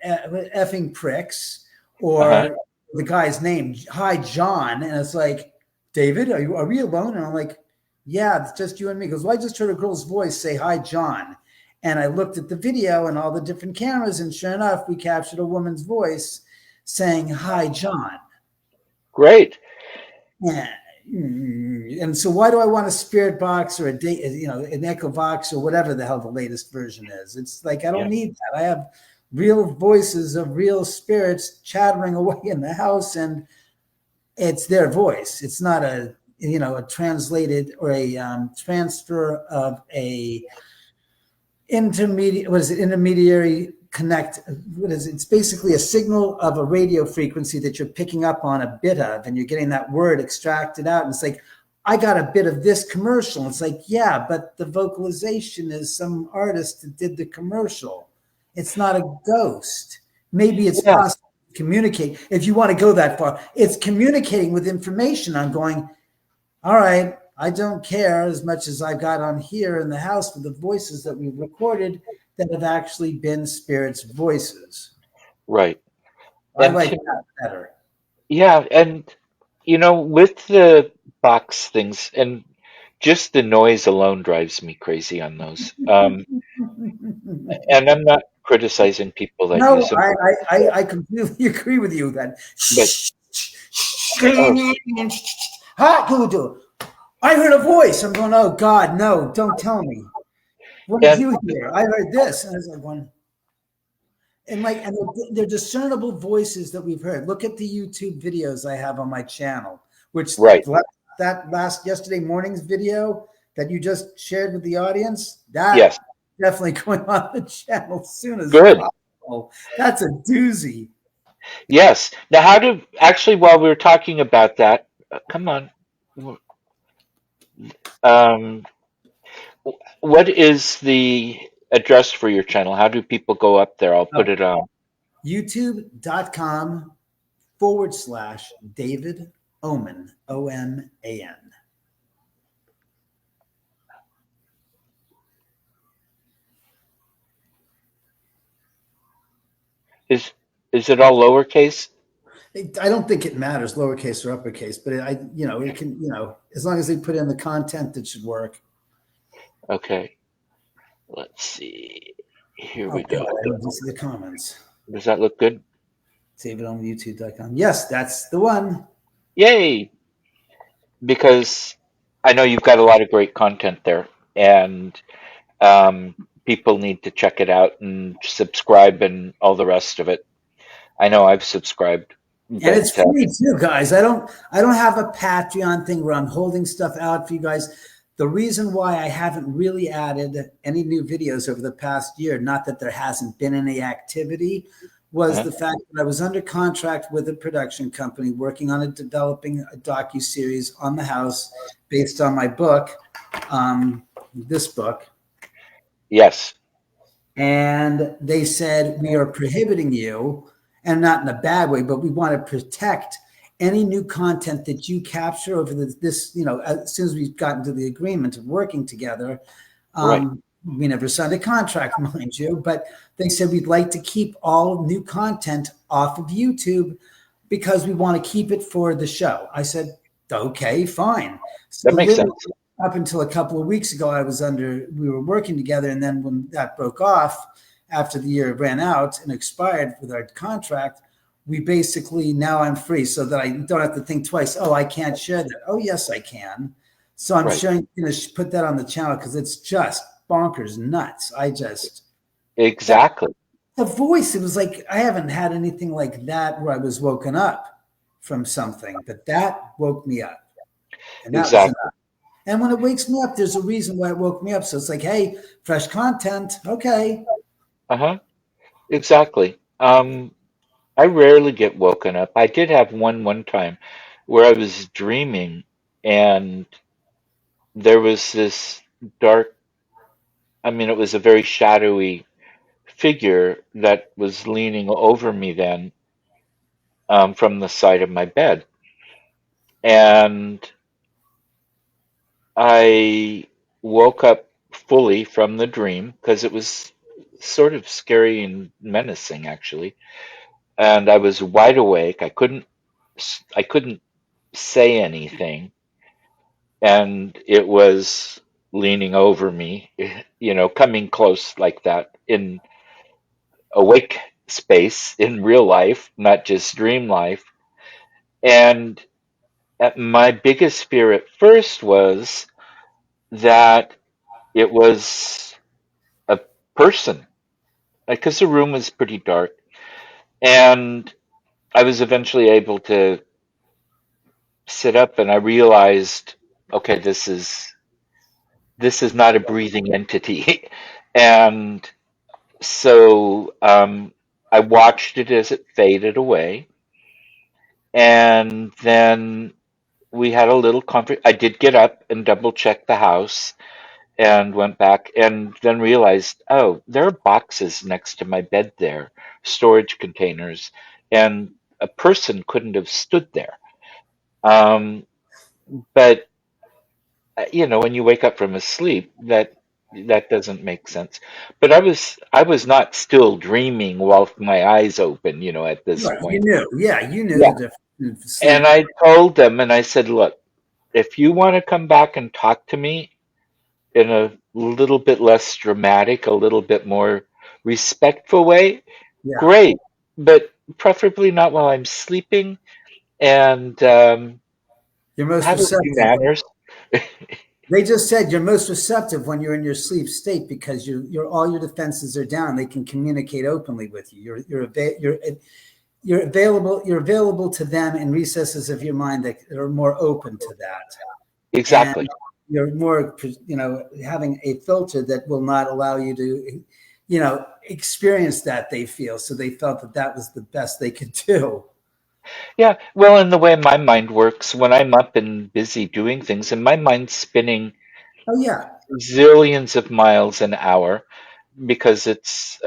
"effing pricks," Uh-huh. or the guy's name, "Hi John," and it's like, "David, are we alone?" And I'm like, "Yeah, it's just you and me." He goes, "Well, I just heard a girl's voice say "Hi John," and I looked at the video and all the different cameras, and sure enough, we captured a woman's voice saying "Hi John." Great. Yeah. And so why do I want a spirit box or an echo box or whatever the hell the latest version is? It's like, I don't Yeah. need that. I have real voices of real spirits chattering away in the house, and it's their voice. It's not a translated or a transfer of a intermediary connect. What is it? It's basically a signal of a radio frequency that you're picking up on a bit of, and you're getting that word extracted out. And it's like, I got a bit of this commercial. It's like, yeah, but the vocalization is some artist that did the commercial. It's not a ghost. Maybe it's Yeah, possible to communicate. If you want to go that far, it's communicating with information. I'm going, all right, I don't care as much as I got on here in the house with the voices that we've recorded that have actually been spirits' voices. right. I And like to, that better. yeah, and with the box things and just the noise alone drives me crazy on those. And I'm not criticizing people that use No, them, I completely agree with you that but oh, ha, do. I heard a voice. I'm going, oh God, no, don't tell me. What did and you hear? I heard this. And I was like, one. And they're discernible voices that we've heard. Look at the YouTube videos I have on my channel, which right, that last yesterday morning's video that you just shared with the audience, that yes, definitely going on the channel as soon as good, possible. That's a doozy. yes. Now, how do actually while we were talking about that, come on, um, what is the address for your channel? How do people go up there? I'll put Oh, it on. YouTube.com/David Oman, Oman. Is is it all lowercase? I don't think it matters, lowercase or uppercase, but it can, as long as they put in the content, it should work. Okay, let's see. Here Oh, we go. God, I don't see the comments. Does that look good? Save it on YouTube.com. Yes, that's the one. Yay! Because I know you've got a lot of great content there, and people need to check it out and subscribe and all the rest of it. I know I've subscribed, And but it's free too, guys. I don't have a Patreon thing where I'm holding stuff out for you guys. The reason why I haven't really added any new videos over the past year, not that there hasn't been any activity, was uh the fact that I was under contract with a production company working on developing a docu-series on the house based on my book, this book. yes, And they said, we are prohibiting you, and not in a bad way, but we want to protect any new content that you capture over this, as soon as we've gotten to the agreement of working together. right, We never signed a contract, mind you, but they said we'd like to keep all new content off of YouTube because we want to keep it for the show. I said, okay, fine. So that makes literally sense. up until a couple of weeks ago, we were working together. And then when that broke off after the year ran out and expired with our contract, we basically, now I'm free so that I don't have to think twice. Oh, I can't share that. Oh, yes, I can. So I'm Right, going to put that on the channel because it's just bonkers nuts. That exactly, the voice, it was like, I haven't had anything like that where I was woken up from something, but that woke me up. And that was exactly. enough. And when it wakes me up, there's a reason why it woke me up. So it's like, hey, fresh content. Okay. Uh-huh, exactly. I rarely get woken up. I did have one time where I was dreaming and there was this dark, I mean, it was a very shadowy figure that was leaning over me then from the side of my bed. And I woke up fully from the dream because it was sort of scary and menacing, actually. And I was wide awake. I couldn't say anything, and it was leaning over me, coming close like that in awake space in real life, not just dream life. And my biggest fear at first was that it was a person, because the room was pretty dark. And I was eventually able to sit up and I realized, okay, this is not a breathing entity. And so I watched it as it faded away. And then we had a little conference. I did get up and double check the house and went back and then realized, oh, there are boxes next to my bed there, storage containers, and a person couldn't have stood there. Um, but when you wake up from a sleep, that doesn't make sense. But I was not still dreaming while my eyes open, at this Right. You point. knew. Yeah, you knew Yeah. the difference in And sleep. I told them, and I said, look, if you want to come back and talk to me in a little bit less dramatic, a little bit more respectful way, Yeah. great. But preferably not while I'm sleeping and You're most have a few receptive. manners. They just said you're most receptive when you're in your sleep state because you're all your defenses are down. They can communicate openly with you. You're available. You're available to them in recesses of your mind that are more open to that, and Exactly. you're more having a filter that will not allow you to experience that they feel. So they felt that that was the best they could do. Yeah, well, and the way my mind works, when I'm up and busy doing things, and my mind's spinning Oh yeah, zillions of miles an hour because it's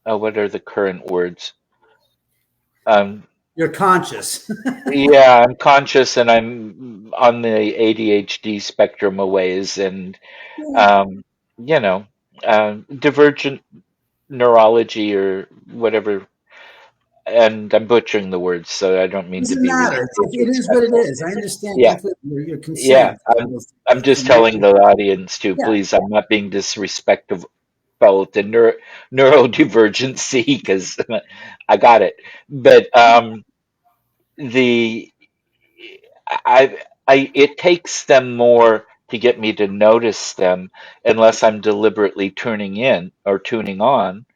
what are the current words? Um, you're conscious. yeah, I'm conscious and I'm on the ADHD spectrum a ways, and Yeah. um, you know, divergent neurology or whatever. And I'm butchering the words, so I don't mean to Doesn't be matter. It is what it disrespectful. is. I understand Yeah. completely your Yeah, concern I'm I'm just from your telling the audience too, yeah. please, I'm not being disrespectful to neurodivergency because I got it. But the it takes them more to get me to notice them unless I'm deliberately turning in or tuning on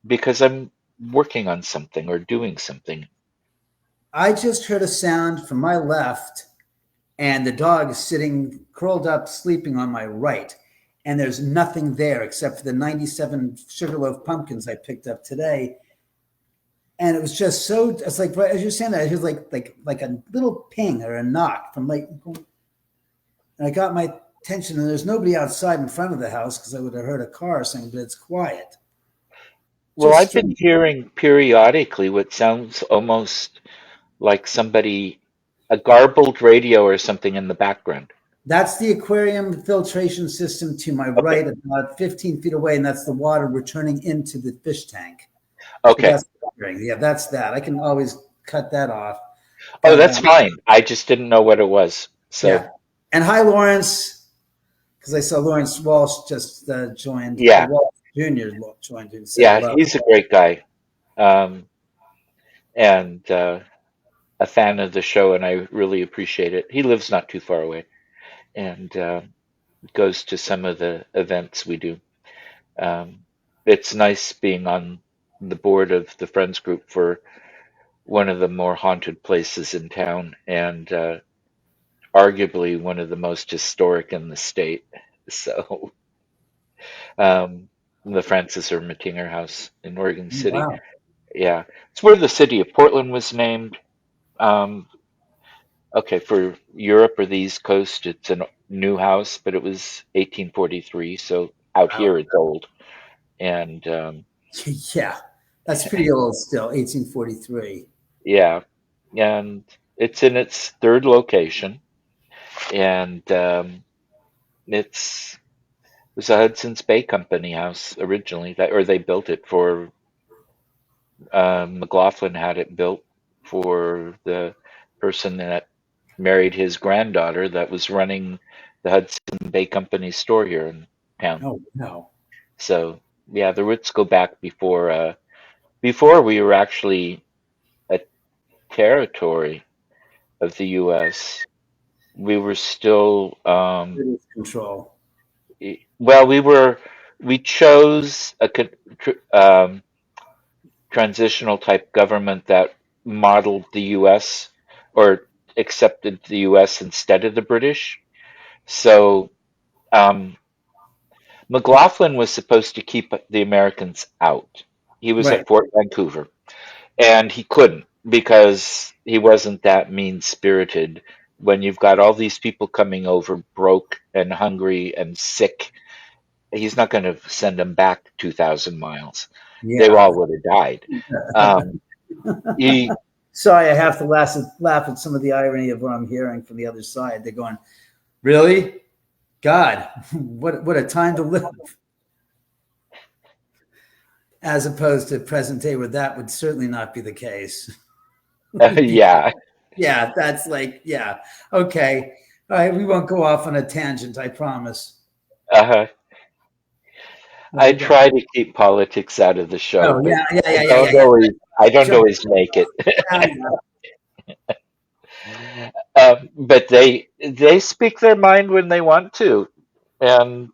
because I'm working on something or doing something. I just heard a sound from my left, and the dog is sitting curled up, sleeping on my right. And there's nothing there except for the 97 sugarloaf pumpkins I picked up today. And it was just so. It's like right as you're saying that, it was like a little ping or a knock from like, and I got my attention. And there's nobody outside in front of the house because I would have heard a car or something, but it's quiet. Well, Just I've been strange. hearing periodically what sounds almost like somebody, a garbled radio or something in the background. That's the aquarium filtration system to my Okay. right, about 15 feet away, and that's the water returning into the fish tank. So Okay. that's yeah, that's that. I can always cut that off. Oh, But that's fine. I just didn't know what it was. So, yeah, and hi Lawrence, because I saw Lawrence Walsh just joined, or yeah. Walsh Jr. joined and said Yeah, hello. he's a great guy. Um, and a fan of the show, and I really appreciate it. He lives not too far away and goes to some of the events we do. Um, it's nice being on the board of the Friends group for one of the more haunted places in town and arguably one of the most historic in the state. So, um, the Francis or Matinger House in Oregon City. Wow. Yeah, it's where the city of Portland was named. Um, okay, for Europe or the East Coast, it's a new house, but it was 1843, so out Wow. here it's old. And Yeah, that's pretty old still, 1843. yeah, and it's in its third location, and it was a Hudson's Bay Company house originally, that or they built it for McLaughlin had it built for the person that married his granddaughter that was running the Hudson Bay Company store here in town. Oh no. So yeah, the roots go back before we were actually a territory of the U.S. We were still British control. well, we chose a transitional type government that modeled the U.S. or accepted the U.S. instead of the British. So um, McLaughlin was supposed to keep the Americans out. He was Right. at Fort Vancouver, and he couldn't because he wasn't that mean spirited when you've got all these people coming over broke and hungry and sick, he's not going to send them back 2,000 miles. They Yeah. all would have died. Um, he, Sorry, I have to laugh at some of the irony of what I'm hearing from the other side. They're going, really? God, what a time to live. As opposed to present day where that would certainly not be the case. yeah, Yeah, that's like, yeah, okay. All right, we won't go off on a tangent, I promise. uh, What I we got? try to keep politics out of the show, Oh, but yeah, yeah, I yeah, yeah, yeah, don't yeah. always, I don't Sure. always make it. Yeah, yeah. But they speak their mind when they want to, and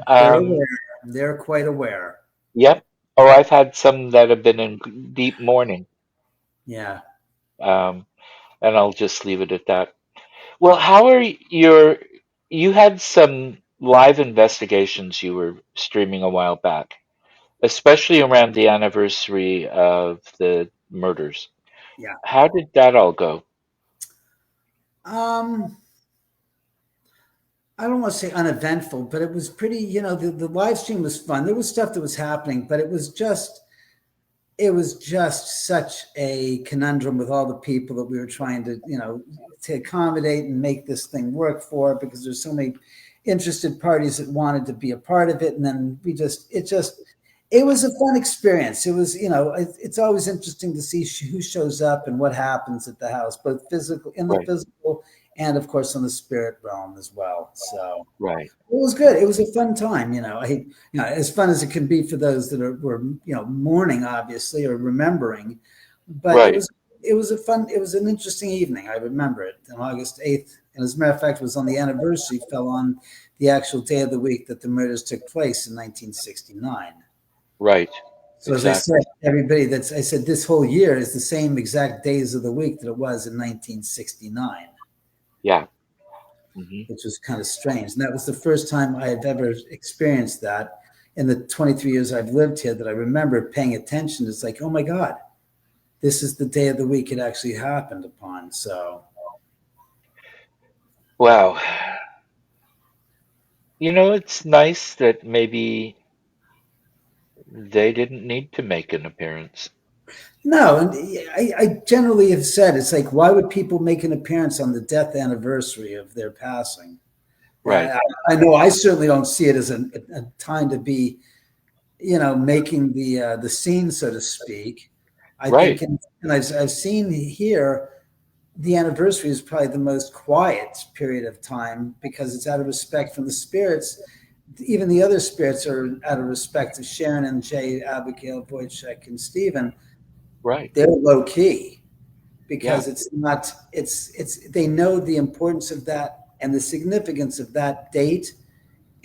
They're um, aware. They're quite aware. yep. Oh, I've had some that have been in deep mourning, Yeah. um, and I'll just leave it at that. Well, how are your? You had some live investigations you were streaming a while back, especially around the anniversary of the murders. Yeah. How did that all go? Um, I don't want to say uneventful, but it was pretty, the live stream was fun. There was stuff that was happening, but it was just such a conundrum with all the people that we were trying to accommodate and make this thing work for, because there's so many interested parties that wanted to be a part of it. And then it was a fun experience. It was, it's always interesting to see who shows up and what happens at the house, both in the Right, physical and of course in the spirit realm as well. So right, it was good. It was a fun time, as fun as it can be for those that were, mourning, obviously, or remembering. But right. it was an interesting evening. I remember it on August 8th. And as a matter of fact, it was on the anniversary, fell on the actual day of the week that the murders took place in 1969. Right. So as I said, Exactly. I said this whole year is the same exact days of the week that it was in 1969, Yeah. Hmm. which was kind of strange. And that was the first time I had ever experienced that in the 23 years I've lived here, that I remember paying attention. It's like, oh my God, this is the day of the week it actually happened upon. So, Wow. It's nice that maybe they didn't need to make an appearance. no, and I generally have said, it's like, why would people make an appearance on the death anniversary of their passing? Right. I know I certainly don't see it as a time to be, making the scene, so to speak. I think, Right. and I've seen here, the anniversary is probably the most quiet period of time, because it's out of respect from the spirits. Even the other spirits are out of respect to Sharon and Jay, Abigail, Wojciech, and Stephen. Right. They're low key, Yeah. because it's not, they know the importance of that and the significance of that date,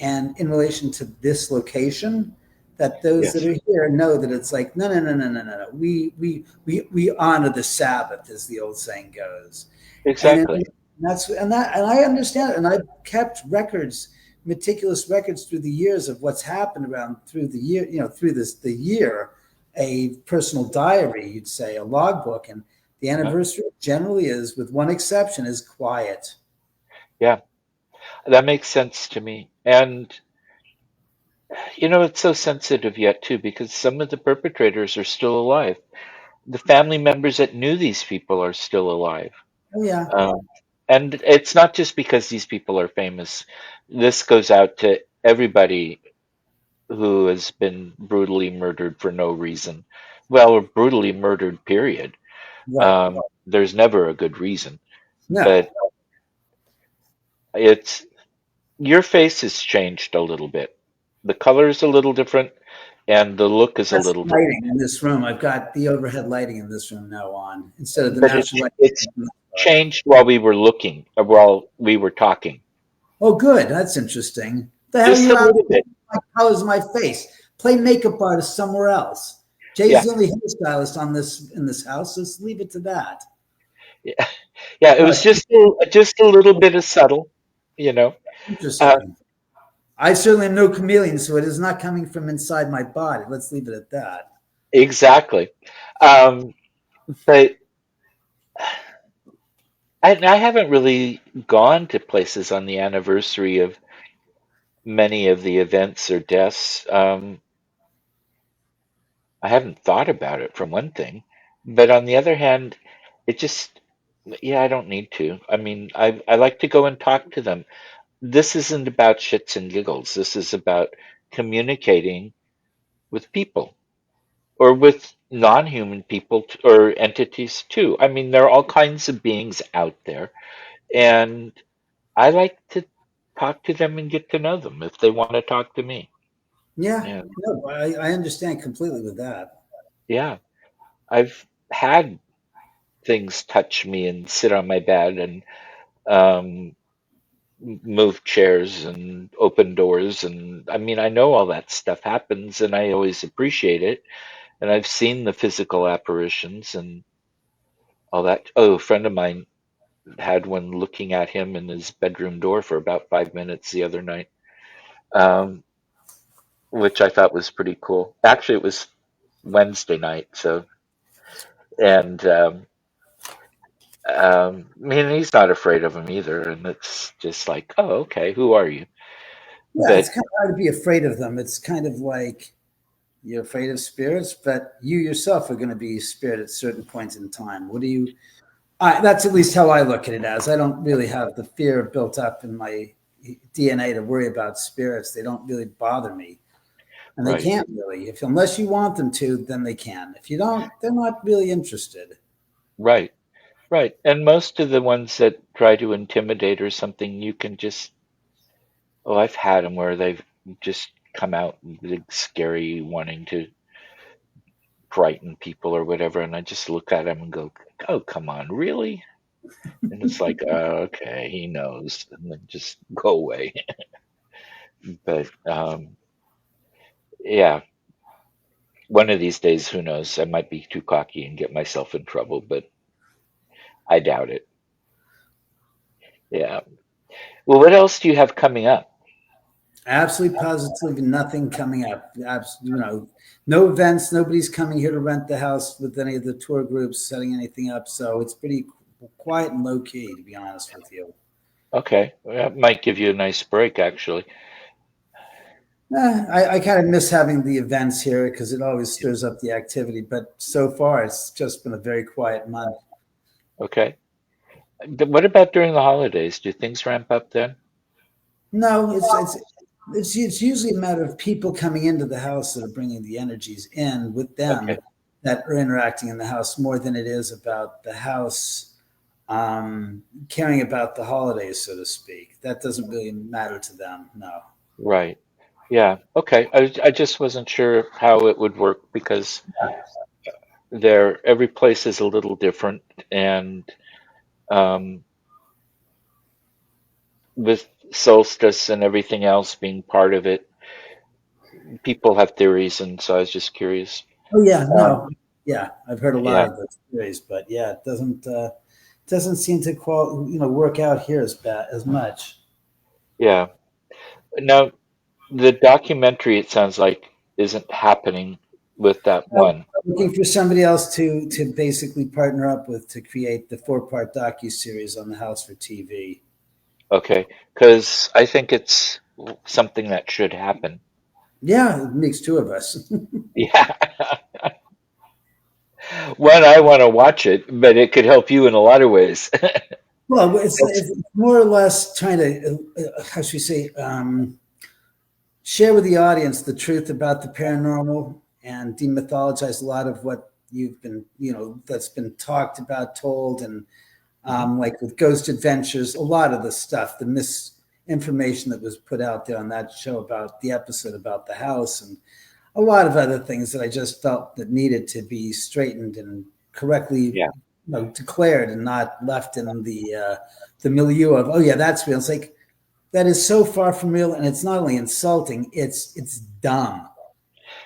and in relation to this location, that those that Yes. are here know that it's like, no, no, no, no, no, no, no. We honor the Sabbath, as the old saying goes. And Exactly. and I understand it. And I've kept records, meticulous records through the years of what's happened around through the year, through the year, a personal diary, you'd say, a logbook. And the Uh-huh. anniversary generally is, with one exception, is quiet. Yeah. That makes sense to me. And it's so sensitive yet too, because some of the perpetrators are still alive. The family members that knew these people are still alive. Oh yeah. Um, and it's not just because these people are famous. This goes out to everybody who has been brutally murdered for no reason. Well, or brutally murdered, period. Right. There's never a good reason. No. But it's your face has changed a little bit. The color is a little different, and the look is a That's little different. lighting in this room. I've got the overhead lighting in this room now on, instead of the But natural it's lighting. changed while we were looking, while we were talking. Oh, good. That's interesting. The hell Just you a not little bit. my colors of my face? Play makeup artist somewhere else. Jay's Yeah. the only hairstylist in this house. Let's leave it to that. Yeah. Yeah, it All right. was just a little bit of subtle, you know. Uh, Interesting. I certainly am no chameleon, so it is not coming from inside my body. Let's leave it at that. exactly. Um, but I haven't really gone to places on the anniversary of many of the events or deaths. I haven't thought about it for one thing, but on the other hand, it just, yeah, I don't need to. I mean, I like to go and talk to them. This isn't about shits and giggles. This is about communicating with people or with non-human people or entities too. I mean, there are all kinds of beings out there, and I like to talk to them and get to know them if they want to talk to me. Yeah, Yeah, no, I understand completely with that. yeah. I've had things touch me and sit on my bed and um, move chairs and open doors, and I mean, I know all that stuff happens, and I always appreciate it. And I've seen the physical apparitions and all that. Oh, a friend of mine had one looking at him in his bedroom door for about 5 minutes the other night, um, which I thought was pretty cool. Actually, it was Wednesday night, so and I mean, he's not afraid of him either, and it's just like, oh, okay, who are you? Yeah, it's But kind of hard to be afraid of them. It's kind of like you're afraid of spirits, but you yourself are going to be spirit at certain points in time. What do you? That's at least how I look at it. As I don't really have the fear built up in my DNA to worry about spirits. They don't really bother me, and they right, can't really. If unless you want them to, then they can. If you don't, they're not really interested. right, right. And most of the ones that try to intimidate or something, you can just, oh, I've had them where they've just come out big, scary, wanting to frighten people or whatever, and I just look at them and go, oh, come on, really? And it's like, okay, he knows, and then just go away. But yeah, one of these days, who knows? I might be too cocky and get myself in trouble, but I doubt it. Yeah. Well, what else do you have coming up? Absolutely, positively nothing coming up. No events. Nobody's coming here to rent the house with any of the tour groups, setting anything up. So it's pretty quiet and low key, to be honest with you. Okay, well, that might give you a nice break, actually. I kind of miss having the events here because it always stirs up the activity. But so far, it's just been a very quiet month. Okay. What about during the holidays? Do things ramp up then? No, it's usually a matter of people coming into the house that are bringing the energies in with Okay. them that are interacting in the house more than it is about the house caring about the holidays, so to speak. That doesn't really matter to them. No. Right. Yeah. Okay. I just wasn't sure how it would work because every place is a little different, and um, with solstice and everything else being part of it, people have theories, and so I was just curious. Oh yeah, Um, no, yeah. I've heard a lot yeah. of those theories, but yeah, it doesn't seem to work out here as much. Yeah. Now, the documentary, it sounds like, isn't happening with that one. Looking for somebody else to basically partner up with to create the 4-part docu series on the house for TV. Okay. Because I think it's something that should happen. Yeah, it makes two of us. Yeah. One, I want to watch it, but it could help you in a lot of ways. Well, it's more or less trying to, how should we say, share with the audience the truth about the paranormal and demythologize a lot of what you've been, that's been talked about, told, and Mhm. like with Ghost Adventures, a lot of the stuff, the misinformation that was put out there on that show about the episode about the house, and a lot of other things that I just felt that needed to be straightened and correctly, Yeah. declared and not left in the milieu of, oh yeah, that's real. It's like that is so far from real, and it's not only insulting, it's dumb.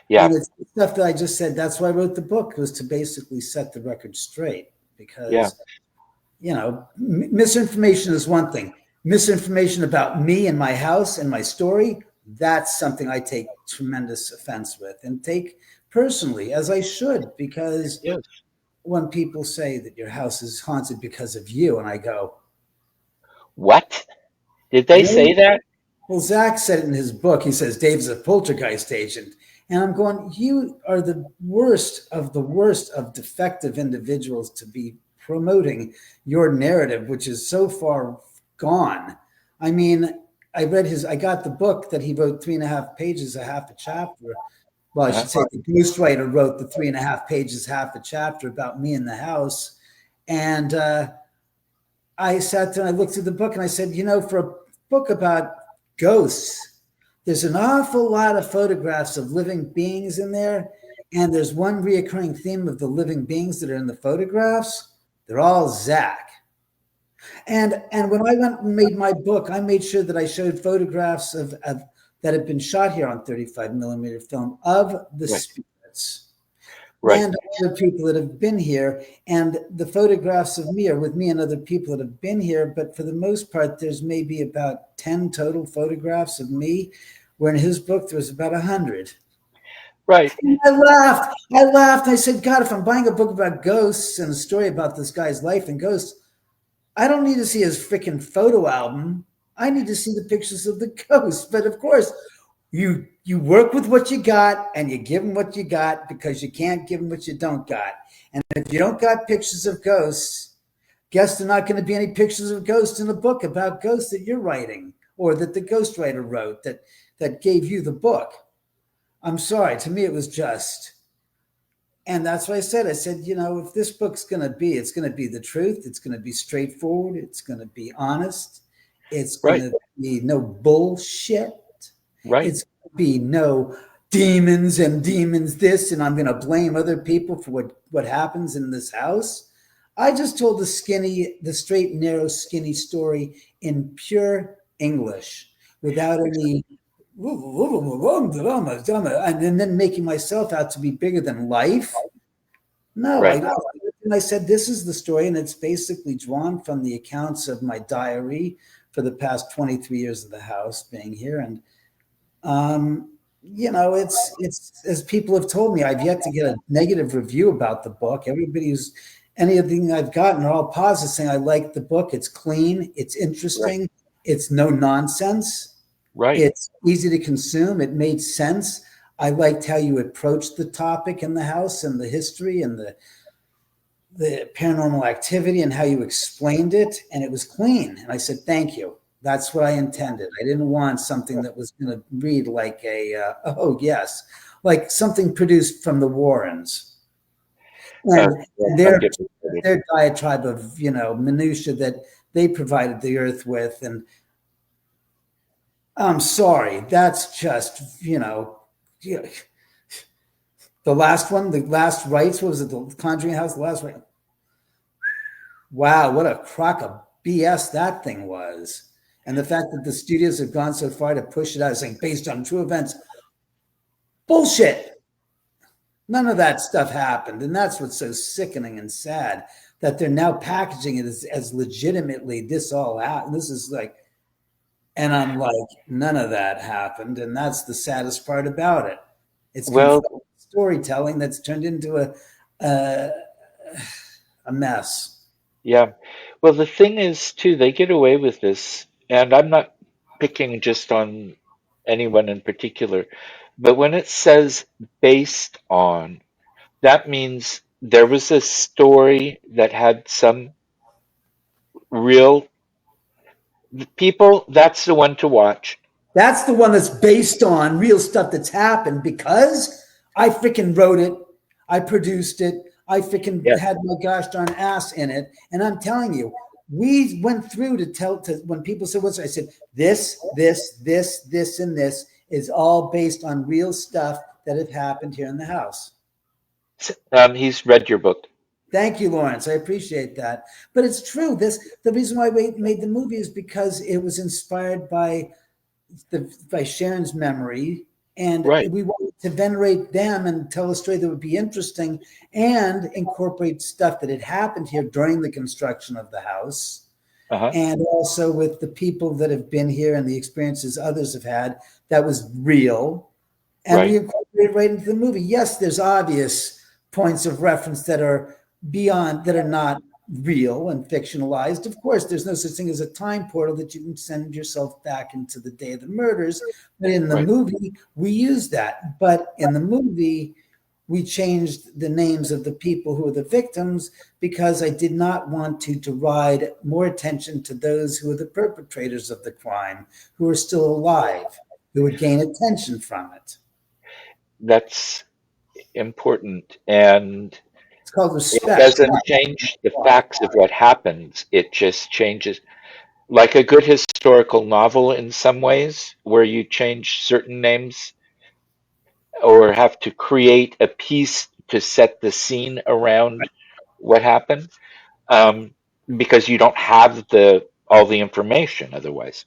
Yeah. And it's stuff that I just said. That's why I wrote the book, was to basically set the record straight. Yeah. Because misinformation is one thing. Misinformation about me and my house and my story, that's something I take tremendous offense with and take personally, as I should, because Yes. when people say that your house is haunted because of you, and I go, What? Did they really? say that? Well, Zach said it in his book. He says Dave's a poltergeist agent. And I'm going, you are the worst of defective individuals to be promoting your narrative, which is so far gone. I mean, I got the book that he wrote 3.5 pages, a half a chapter. Well, I Uh-huh. should say the ghostwriter wrote the 3.5 pages, half a chapter about me in the house. And I sat there and I looked through the book and I said, for a book about ghosts, there's an awful lot of photographs of living beings in there. And there's one reoccurring theme of the living beings that are in the photographs. They're all Zach. And when I went and made my book, I made sure that I showed photographs of that had been shot here on 35 millimeter film of the Right. spirits Right. and other people that have been here. And the photographs of me are with me and other people that have been here. But for the most part, there's maybe about 10 total photographs of me, where in his book, there was about 100. Right. And I laughed. I laughed. I said, God, if I'm buying a book about ghosts and a story about this guy's life and ghosts, I don't need to see his freaking photo album. I need to see the pictures of the ghosts. But of course, you work with what you got and you give them what you got, because you can't give them what you don't got. And if you don't got pictures of ghosts, guess there are not going to be any pictures of ghosts in a book about ghosts that you're writing or that the ghostwriter wrote that gave you the book. I'm sorry. To me, it was just. And that's what I said. I said, if this book's going to be, it's going to be the truth. It's going to be straightforward. It's going to be honest. It's going Right. to be no bullshit. Right. It's going to be no demons and demons this, and I'm going to blame other people for what happens in this house. I just told the straight, narrow, skinny story in pure English without any and then making myself out to be bigger than life. No, Right. I said, this is the story, and it's basically drawn from the accounts of my diary for the past 23 years of the house being here. And, it's as people have told me, I've yet to get a negative review about the book. Anything I've gotten are all positive, saying I like the book. It's clean. It's interesting. Right. It's no nonsense. Right. It's easy to consume. It made sense. I liked how you approached the topic in the house and the history and the paranormal activity and how you explained it. And it was clean. And I said, thank you. That's what I intended. I didn't want something that was going to read like like something produced from the Warrens. And their diatribe of, minutia that they provided the earth with. And I'm sorry, that's just, the last one, the last rites, what was it, the Conjuring House, the last rite? Wow, what a crock of BS that thing was. And the fact that the studios have gone so far to push it out, saying based on true events, bullshit. None of that stuff happened. And that's what's so sickening and sad, that they're now packaging it as legitimately this all happened. This is like, and I'm like, none of that happened. And that's the saddest part about it. It's storytelling that's turned into a mess. Yeah. Well, the thing is, too, they get away with this, and I'm not picking just on anyone in particular, but when it says based on, that means there was a story that had some real people. That's the one to watch. That's the one that's based on real stuff that's happened, because I freaking wrote it. I produced it. I freaking had my gosh darn ass in it. And I'm telling you, we went through when people said, I said, this, and this is all based on real stuff that have happened here in the house. He's read your book. Thank you, Lawrence. I appreciate that. But it's true. The reason why we made the movie is because it was inspired by Sharon's memory, and we wanted to venerate them and tell a story that would be interesting and incorporate stuff that had happened here during the construction of the house, and also with the people that have been here and the experiences others have had that was real, and we incorporated right into the movie. Yes, there's obvious points of reference that are beyond that are not real and fictionalized. Of course, there's no such thing as a time portal that you can send yourself back into the day of the murders. But in the Right. movie, we use that. But in the movie, we changed the names of the people who were the victims because I did not want to deride more attention to those who are the perpetrators of the crime, who are still alive, who would gain attention from it. That's important. And It's called it respect. doesn't change the facts of what happens. It just changes, like a good historical novel in some ways, where you change certain names or have to create a piece to set the scene around what happened, um, because you don't have the all the information otherwise.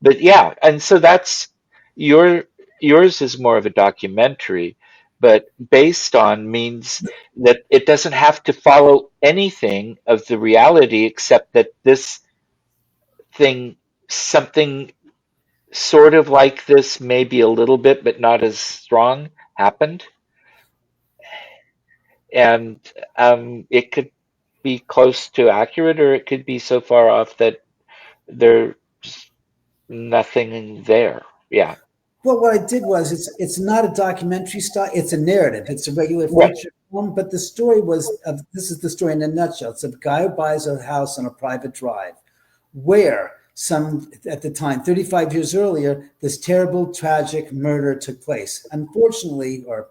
But yeah, and so that's your yours is more of a documentary, but based on means that it doesn't have to follow anything of the reality except that this thing, something sort of like this, maybe a little bit, but not as strong, happened. And it could be close to accurate, or it could be so far off that there's nothing there. Yeah, Well, what I did was it's not a documentary style, it's a narrative. It's a regular right, feature film, but the story was of this is the story in a nutshell. It's a guy who buys a house on a private drive where some at the time, 35 years earlier, this terrible, tragic murder took place. Unfortunately, or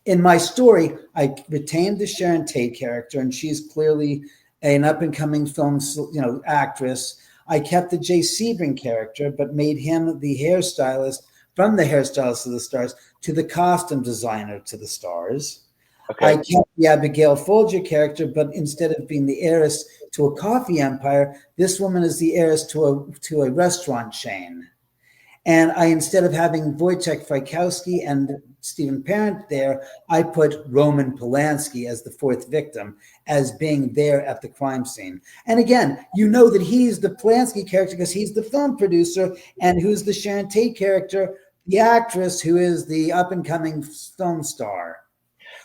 in my story, I retained the Sharon Tate character, and she's clearly an up and coming film, actress. I kept the Jay Sebring character, but made him the hairstylist, from the hairstylist to the stars to the costume designer to the stars. I okay, kept the Abigail Folger character, but instead of being the heiress to a coffee empire, this woman is the heiress to a restaurant chain. And I, instead of having Wojciech Frykowski and Stephen Parent there, I put Roman Polanski as the fourth victim, as being there at the crime scene. And again, you know that he's the Polanski character because he's the film producer, and who's the Sharon Tate character, the actress who is the up and coming film star.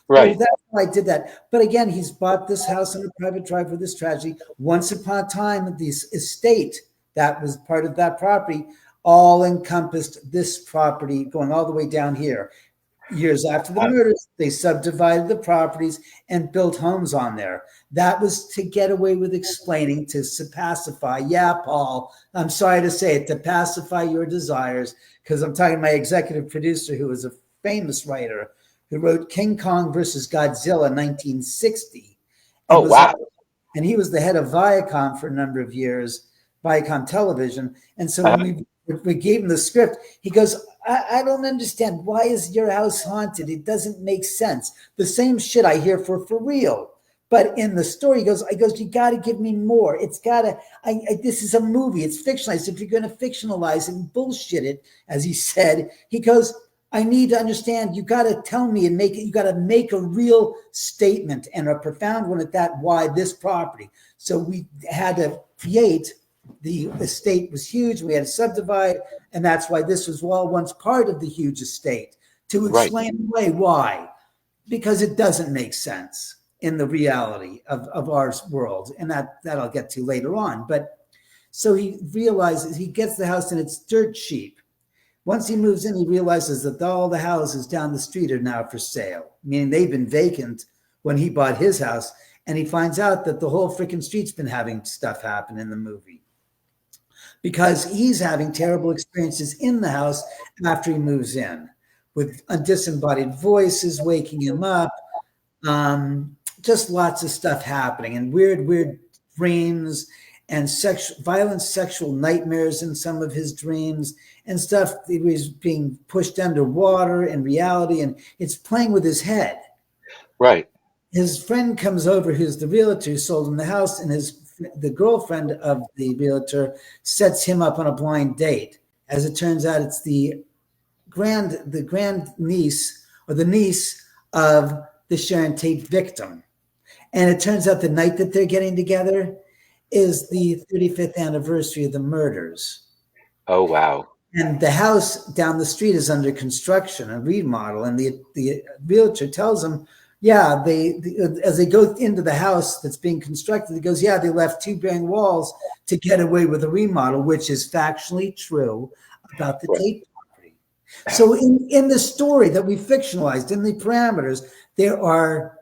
So right, that's why I did that. But again, he's bought this house on a private drive for this tragedy. Once upon a time, this estate that was part of that property all encompassed this property going all the way down here. Years after the uh, murders, they subdivided the properties and built homes on there. That was to get away with explaining, to pacify. Yeah, Paul, I'm sorry to say it, to pacify your desires, because I'm talking to my executive producer, who was a famous writer who wrote King Kong versus Godzilla 1960 and oh was wow, and he was the head of Viacom for a number of years, Viacom Television. And so uh, when we gave him the script, he goes, I don't understand. Why is your house haunted? It doesn't make sense. The same shit I hear for real. But in the story, you got to give me more. It's got to, this is a movie. It's fictionalized. If you're going to fictionalize it and bullshit it, as he said, he goes, I need to understand. You got to tell me and make it. You got to make a real statement, and a profound one at that. Why this property? So we had to create. The estate was huge. We had to subdivide, and that's why this was all once part of the huge estate. To right, explain away why, because it doesn't make sense in the reality of our world, and that I'll get to later on. But so he realizes, he gets the house and it's dirt cheap. Once he moves in, he realizes that all the houses down the street are now for sale, meaning they've been vacant when he bought his house. And he finds out that the whole freaking street's been having stuff happen in the movie because he's having terrible experiences in the house after he moves in, with disembodied voices waking him up, just lots of stuff happening, and weird dreams, and violent sexual nightmares in some of his dreams, and stuff. He was being pushed underwater in reality, and it's playing with his head. right, His friend comes over, who's the realtor who sold him the house, and the girlfriend of the realtor sets him up on a blind date. As it turns out, it's the grand niece, or the niece of the Sharon Tate victim. And it turns out the night that they're getting together is the 35th anniversary of the murders. oh wow, And the house down the street is under construction and remodel. And the realtor tells him, Yeah, as they go into the house that's being constructed, it goes, yeah, they left two bang walls to get away with a remodel, which is factually true about the Right. Tate property. So in the story that we fictionalized, in the parameters, there are,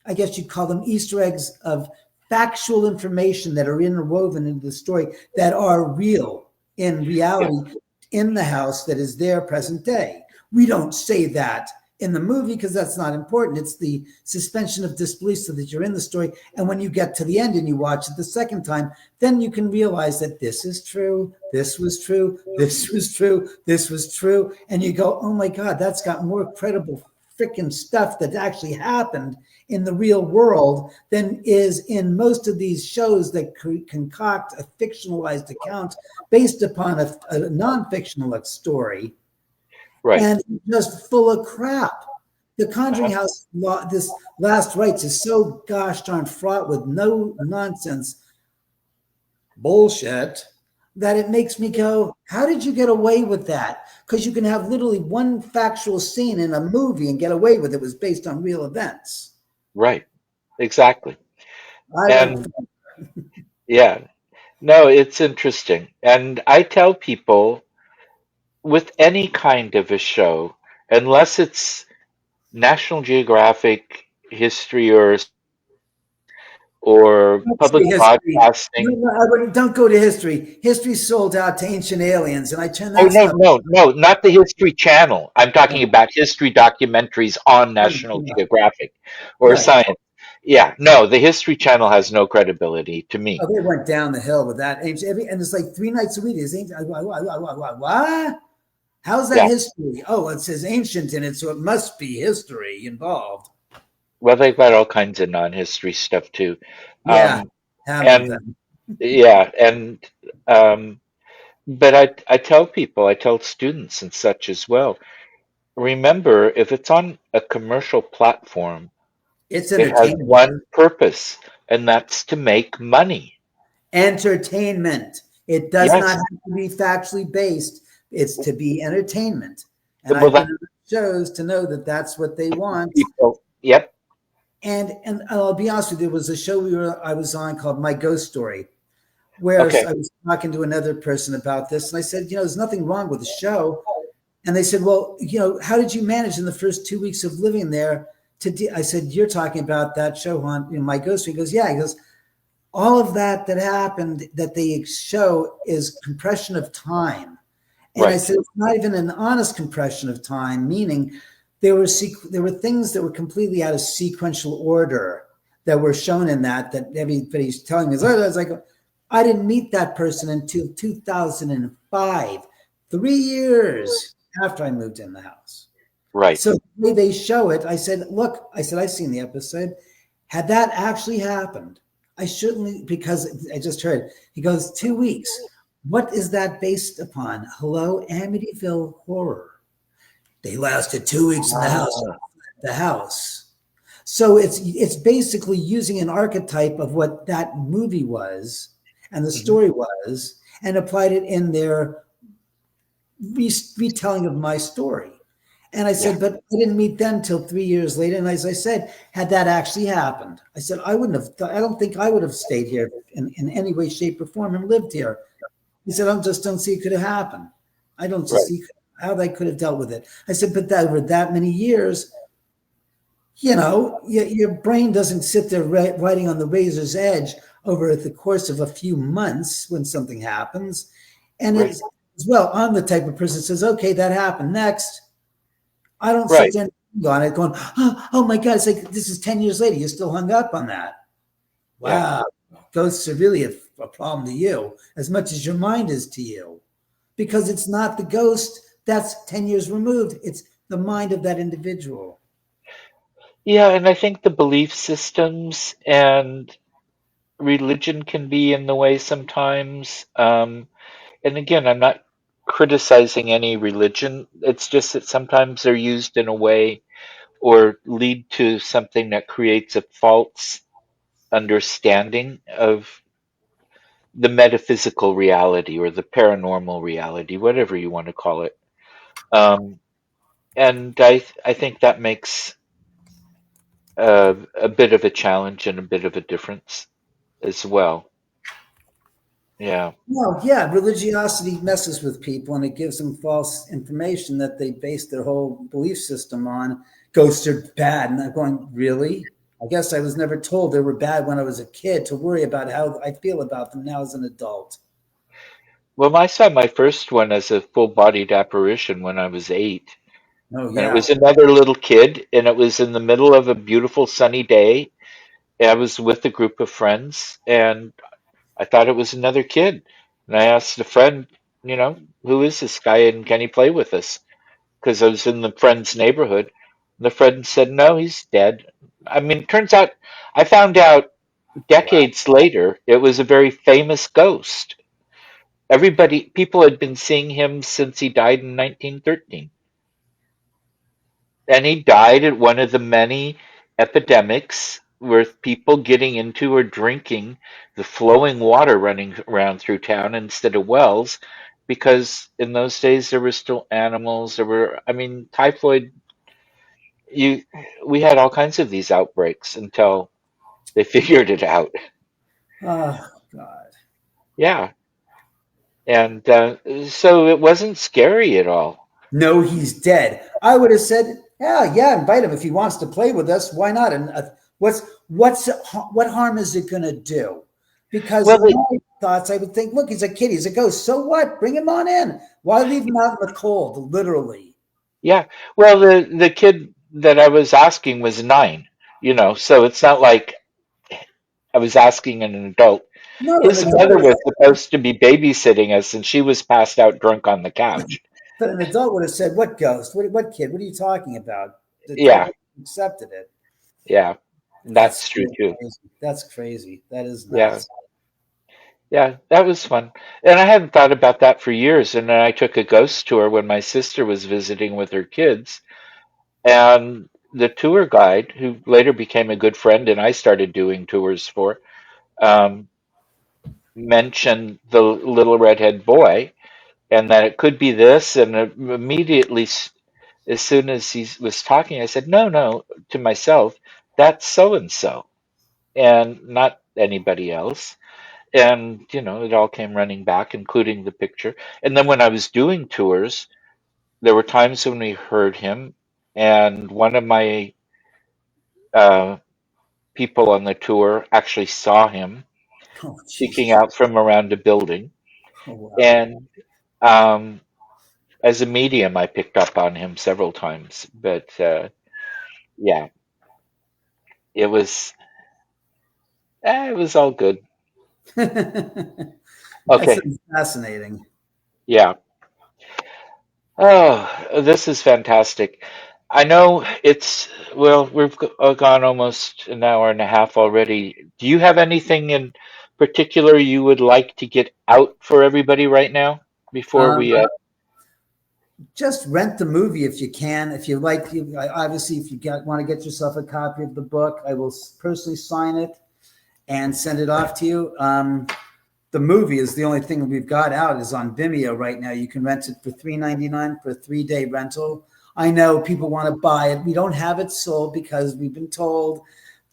I guess you'd call them Easter eggs of factual information that are interwoven into the story that are real in Yeah. reality in the house that is there present day. We don't say that in the movie because that's not important. It's the suspension of disbelief so that you're in the story. And when you get to the end and you watch it the second time, then you can realize that this is true, this was true, this was true, this was true. And you go, oh my God, that's got more credible freaking stuff that actually happened in the real world than is in most of these shows that concoct a fictionalized account based upon a non-fictional story Right. and just full of crap. The Conjuring Uh-huh. House, this Last Rites, is so gosh darn fraught with no nonsense bullshit that it makes me go, how did you get away with that? Because you can have literally one factual scene in a movie and get away with it was based on real events. Right. Exactly. I don't. And yeah, no, it's interesting. And I tell people with any kind of a show, unless it's National Geographic, history, or Don't say public history. broadcasting. No, I wouldn't, don't go to history. History sold out to ancient aliens, and I turn Oh that no, stuff. no, no, not the History Channel. I'm talking about history documentaries on National Right. Geographic or Right. science. Yeah, no, the History Channel has no credibility to me. Oh, they went down the hill with that. And it's like 3 nights a week. Is ancient. What? How's that Yeah, history? Oh, it says ancient in it, so it must be history involved. well, they've got all kinds of non-history stuff too. Yeah, Um, haven't and them. yeah, and um, but I tell people, I tell students and such as well. Remember, if it's on a commercial platform, It's it has entertainment. one purpose, and that's to make money. Entertainment. It does not Yes. have to be factually based. It's to be entertainment. And Well, I've been that in shows to know that that's what they want. people. Yep. And I'll be honest with you, there was a show I was on called My Ghost Story, where Okay. I was talking to another person about this, and I said, there's nothing wrong with the show. And they said, well, how did you manage in the first 2 weeks of living there I said, you're talking about that show on My Ghost Story. He goes, yeah. He goes, all of that happened that they show is compression of time. And I Right. said, it's not even an honest compression of time, meaning there were things that were completely out of sequential order that were shown in that everybody's telling me. I was like, I didn't meet that person until 2005, 3 years after I moved in the house. Right. So the way they show it, I said, look, I've seen the episode. Had that actually happened, I shouldn't, because I just heard, he goes, 2 weeks. What is that based upon? Hello, Amityville Horror. They lasted 2 weeks in the house. Ah, The house. So it's basically using an archetype of what that movie was and the mhm. story was, and applied it in their retelling of my story. And I Yeah. said, but I didn't meet them till 3 years later. And as I said, had that actually happened, I said, I wouldn't have, I don't think I would have stayed here in any way, shape, or form and lived here. He said, I just don't see it could have happened. I don't just Right. see how they could have dealt with it. I said, but that, over that many years, your brain doesn't sit there writing on the razor's edge over the course of a few months when something happens. And Right. it's as well, I'm the type of person that says, okay, that happened. Next. I don't sit Right. there and on it going, oh my God, it's like this is 10 years later. You're still hung up on that. Yeah. Wow. Ghosts are really a problem to you as much as your mind is to you because it's not the ghost that's 10 years removed. It's the mind of that individual. Yeah, and I think the belief systems and religion can be in the way sometimes. And again, I'm not criticizing any religion. It's just that sometimes they're used in a way or lead to something that creates a false understanding of the metaphysical reality or the paranormal reality, whatever you want to call it. Um, and I think that makes a bit of a challenge and a bit of a difference as well. Yeah. No, yeah, religiosity messes with people and it gives them false information that they base their whole belief system on. Ghosts are bad. And I'm going, really? I guess I was never told they were bad when I was a kid to worry about how I feel about them now as an adult. Well, I saw my first one as a full-bodied apparition when I was 8, Oh, and it yeah. was another little kid, and it was in the middle of a beautiful sunny day. I was with a group of friends, and I thought it was another kid. And I asked a friend, who is this guy, and can he play with us? Because I was in the friend's neighborhood. And the friend said, no, he's dead. I mean, it turns out, I found out Wow. decades later, it was a very famous ghost. People had been seeing him since he died in 1913. And he died at one of the many epidemics with people getting into or drinking the flowing water running around through town instead of wells, because in those days there were still animals. I mean, typhoid, you, we had all kinds of these outbreaks until they figured it out. Oh, God. Yeah. And so it wasn't scary at all. No, he's dead. I would have said, yeah, yeah, invite him if he wants to play with us. Why not? And what harm is it going to do? Because Well, in my thoughts, I would think, look, he's a kid, he's a ghost. So what? Bring him on in. Why leave him out in the cold? Literally. yeah. Well, the kid that I was asking was 9, so it's not like I was asking an adult. No, an His adult mother would have was supposed to be babysitting us, and she was passed out drunk on the couch. but an adult would have said, what ghost? What kid? What are you talking about? The adult Yeah, would have accepted it. yeah, That's that's true so too. crazy. That's crazy. That is Yeah, nuts. yeah, that was fun. And I hadn't thought about that for years. And then I took a ghost tour when my sister was visiting with her kids, and the tour guide, who later became a good friend, and I started doing tours for, um, mentioned the little redhead boy, and that it could be this. And immediately, as soon as he was talking, I said, no, no, to myself, that's so and so, and not anybody else. And, it all came running back, including the picture. And then when I was doing tours, there were times when we heard him, and one of my uh, people on the tour actually saw him Oh, peeking Jesus. out from around a building. Oh, wow. And um, as a medium, I picked up on him several times. But yeah, it was it was all good. That Okay, sounds fascinating. yeah. Oh, this is fantastic. I know well, we've gone almost an hour and a half already. Do you have anything in particular you would like to get out for everybody right now before Um, we, just rent the movie if you can. If you like, obviously, if you want to get yourself a copy of the book, I will personally sign it and send it off to you. The movie is the only thing we've got out is on Vimeo right now. You can rent it for $3.99 for a 3-day rental. I know people want to buy it. We don't have it sold because we've been told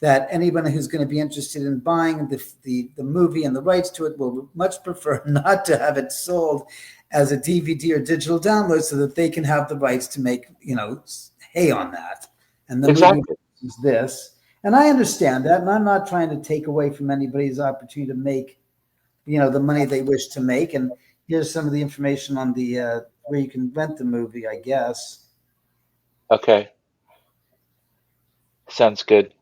that anyone who's going to be interested in buying the movie and the rights to it will much prefer not to have it sold as a DVD or digital download so that they can have the rights to make, hay on that. And the movie exactly. is this. And I understand that. And I'm not trying to take away from anybody's opportunity to make the money they wish to make. And here's some of the information on the where you can rent the movie, I guess. Okay, sounds good.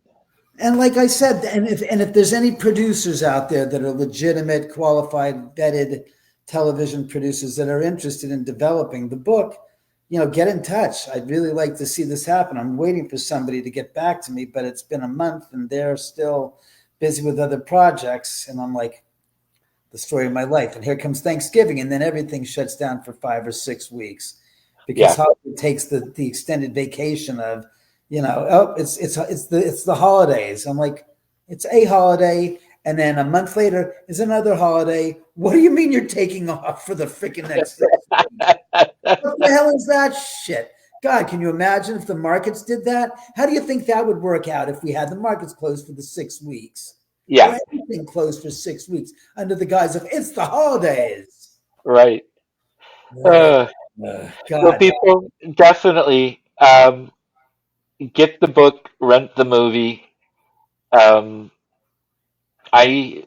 And like I said, and if there's any producers out there that are legitimate, qualified, vetted television producers that are interested in developing the book, get in touch. I'd really like to see this happen. I'm waiting for somebody to get back to me, but it's been a month and they're still busy with other projects. And I'm like, the story of my life. And here comes Thanksgiving, and then everything shuts down for 5 or 6 weeks because Yeah, Hollywood takes the extended vacation of, oh, it's the holidays. I'm like, it's a holiday, and then a month later is another holiday. What do you mean you're taking off for the freaking next 6 weeks? What the hell is that shit? God, can you imagine if the markets did that? How do you think that would work out if we had the markets closed for the 6 weeks or Yeah, anything closed for 6 weeks under the guise of it's the holidays? right. Uh, Uh, well, God, people definitely get the book, rent the movie. Um, I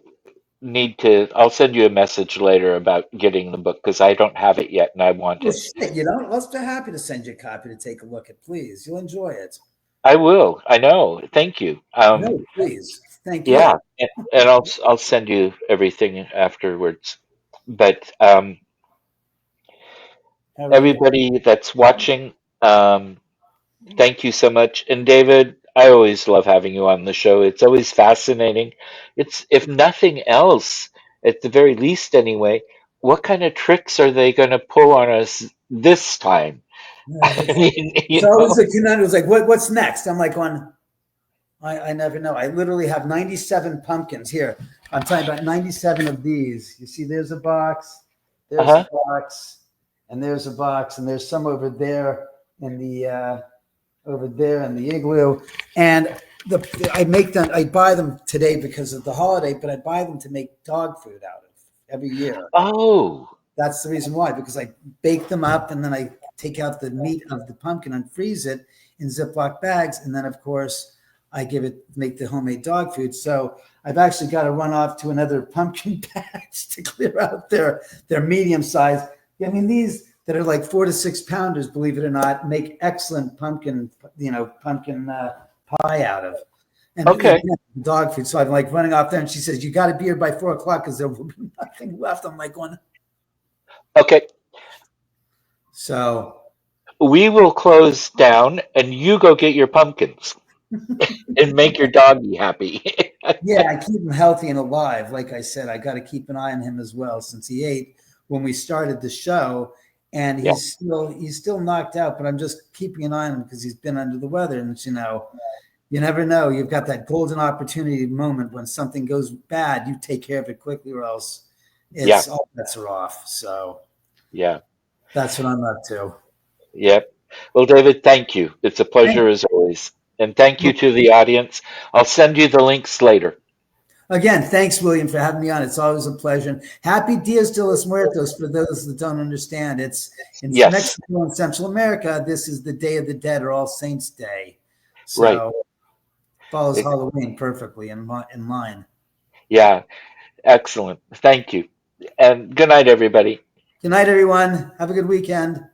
need to. I'll send you a message later about getting the book because I don't have it yet and I want well, it. shit, you know, let's be happy to send you a copy to take a look at, please. You'll enjoy it. I will. I know. Thank you. No, please. Thank Yeah, you. and I'll send you everything afterwards. But All right. everybody that's watching, thank you so much. And David, I always love having you on the show. It's always fascinating. It's if nothing else, at the very least anyway, what kind of tricks are they going to pull on us this time? I It's, mean, it's always a conundrum. It's like, what's next? I'm like, I never know. I literally have 97 pumpkins here. I'm talking about 97 of these. You see, there's a box, there's a uh-huh. box, and there's a box, and there's some over there in the igloo. And I make them. I buy them today because of the holiday, but I buy them to make dog food out of every year. Oh, That's the reason why, because I bake them up and then I take out the meat of the pumpkin and freeze it in Ziploc bags. And then, of course, I make the homemade dog food. So I've actually got to run off to another pumpkin patch to clear out their medium size. I mean, these that are like 4 to 6 pounders, believe it or not, make excellent pumpkin pie out of. And okay. dog food. So I'm like running off there, and she says, "You got to be here by 4 o'clock because there will be nothing left." I'm like going, Okay. so We will close down and you go get your pumpkins and make your doggy happy. yeah, I keep him healthy and alive. Like I said, I got to keep an eye on him as well since he ate when we started the show, and Yeah, he's still knocked out. But I'm just keeping an eye on him because he's been under the weather, and you never know. You've got that golden opportunity moment when something goes bad, you take care of it quickly, or else yeah, it's all bets are off. So yeah, that's what I'm up to. yep. Well, David, thank you. It's a Thank pleasure as always. And thank you to the audience. I'll send you the links later. Again, thanks, William, for having me on. It's always a pleasure. And happy Dias de los Muertos for those that don't understand. It's in Yes, Mexico and Central America. This is the Day of the Dead or All Saints Day. right. So follows Ex- Halloween perfectly in line. Yeah, excellent. Thank you. And good night, everybody. Good night, everyone. Have a good weekend.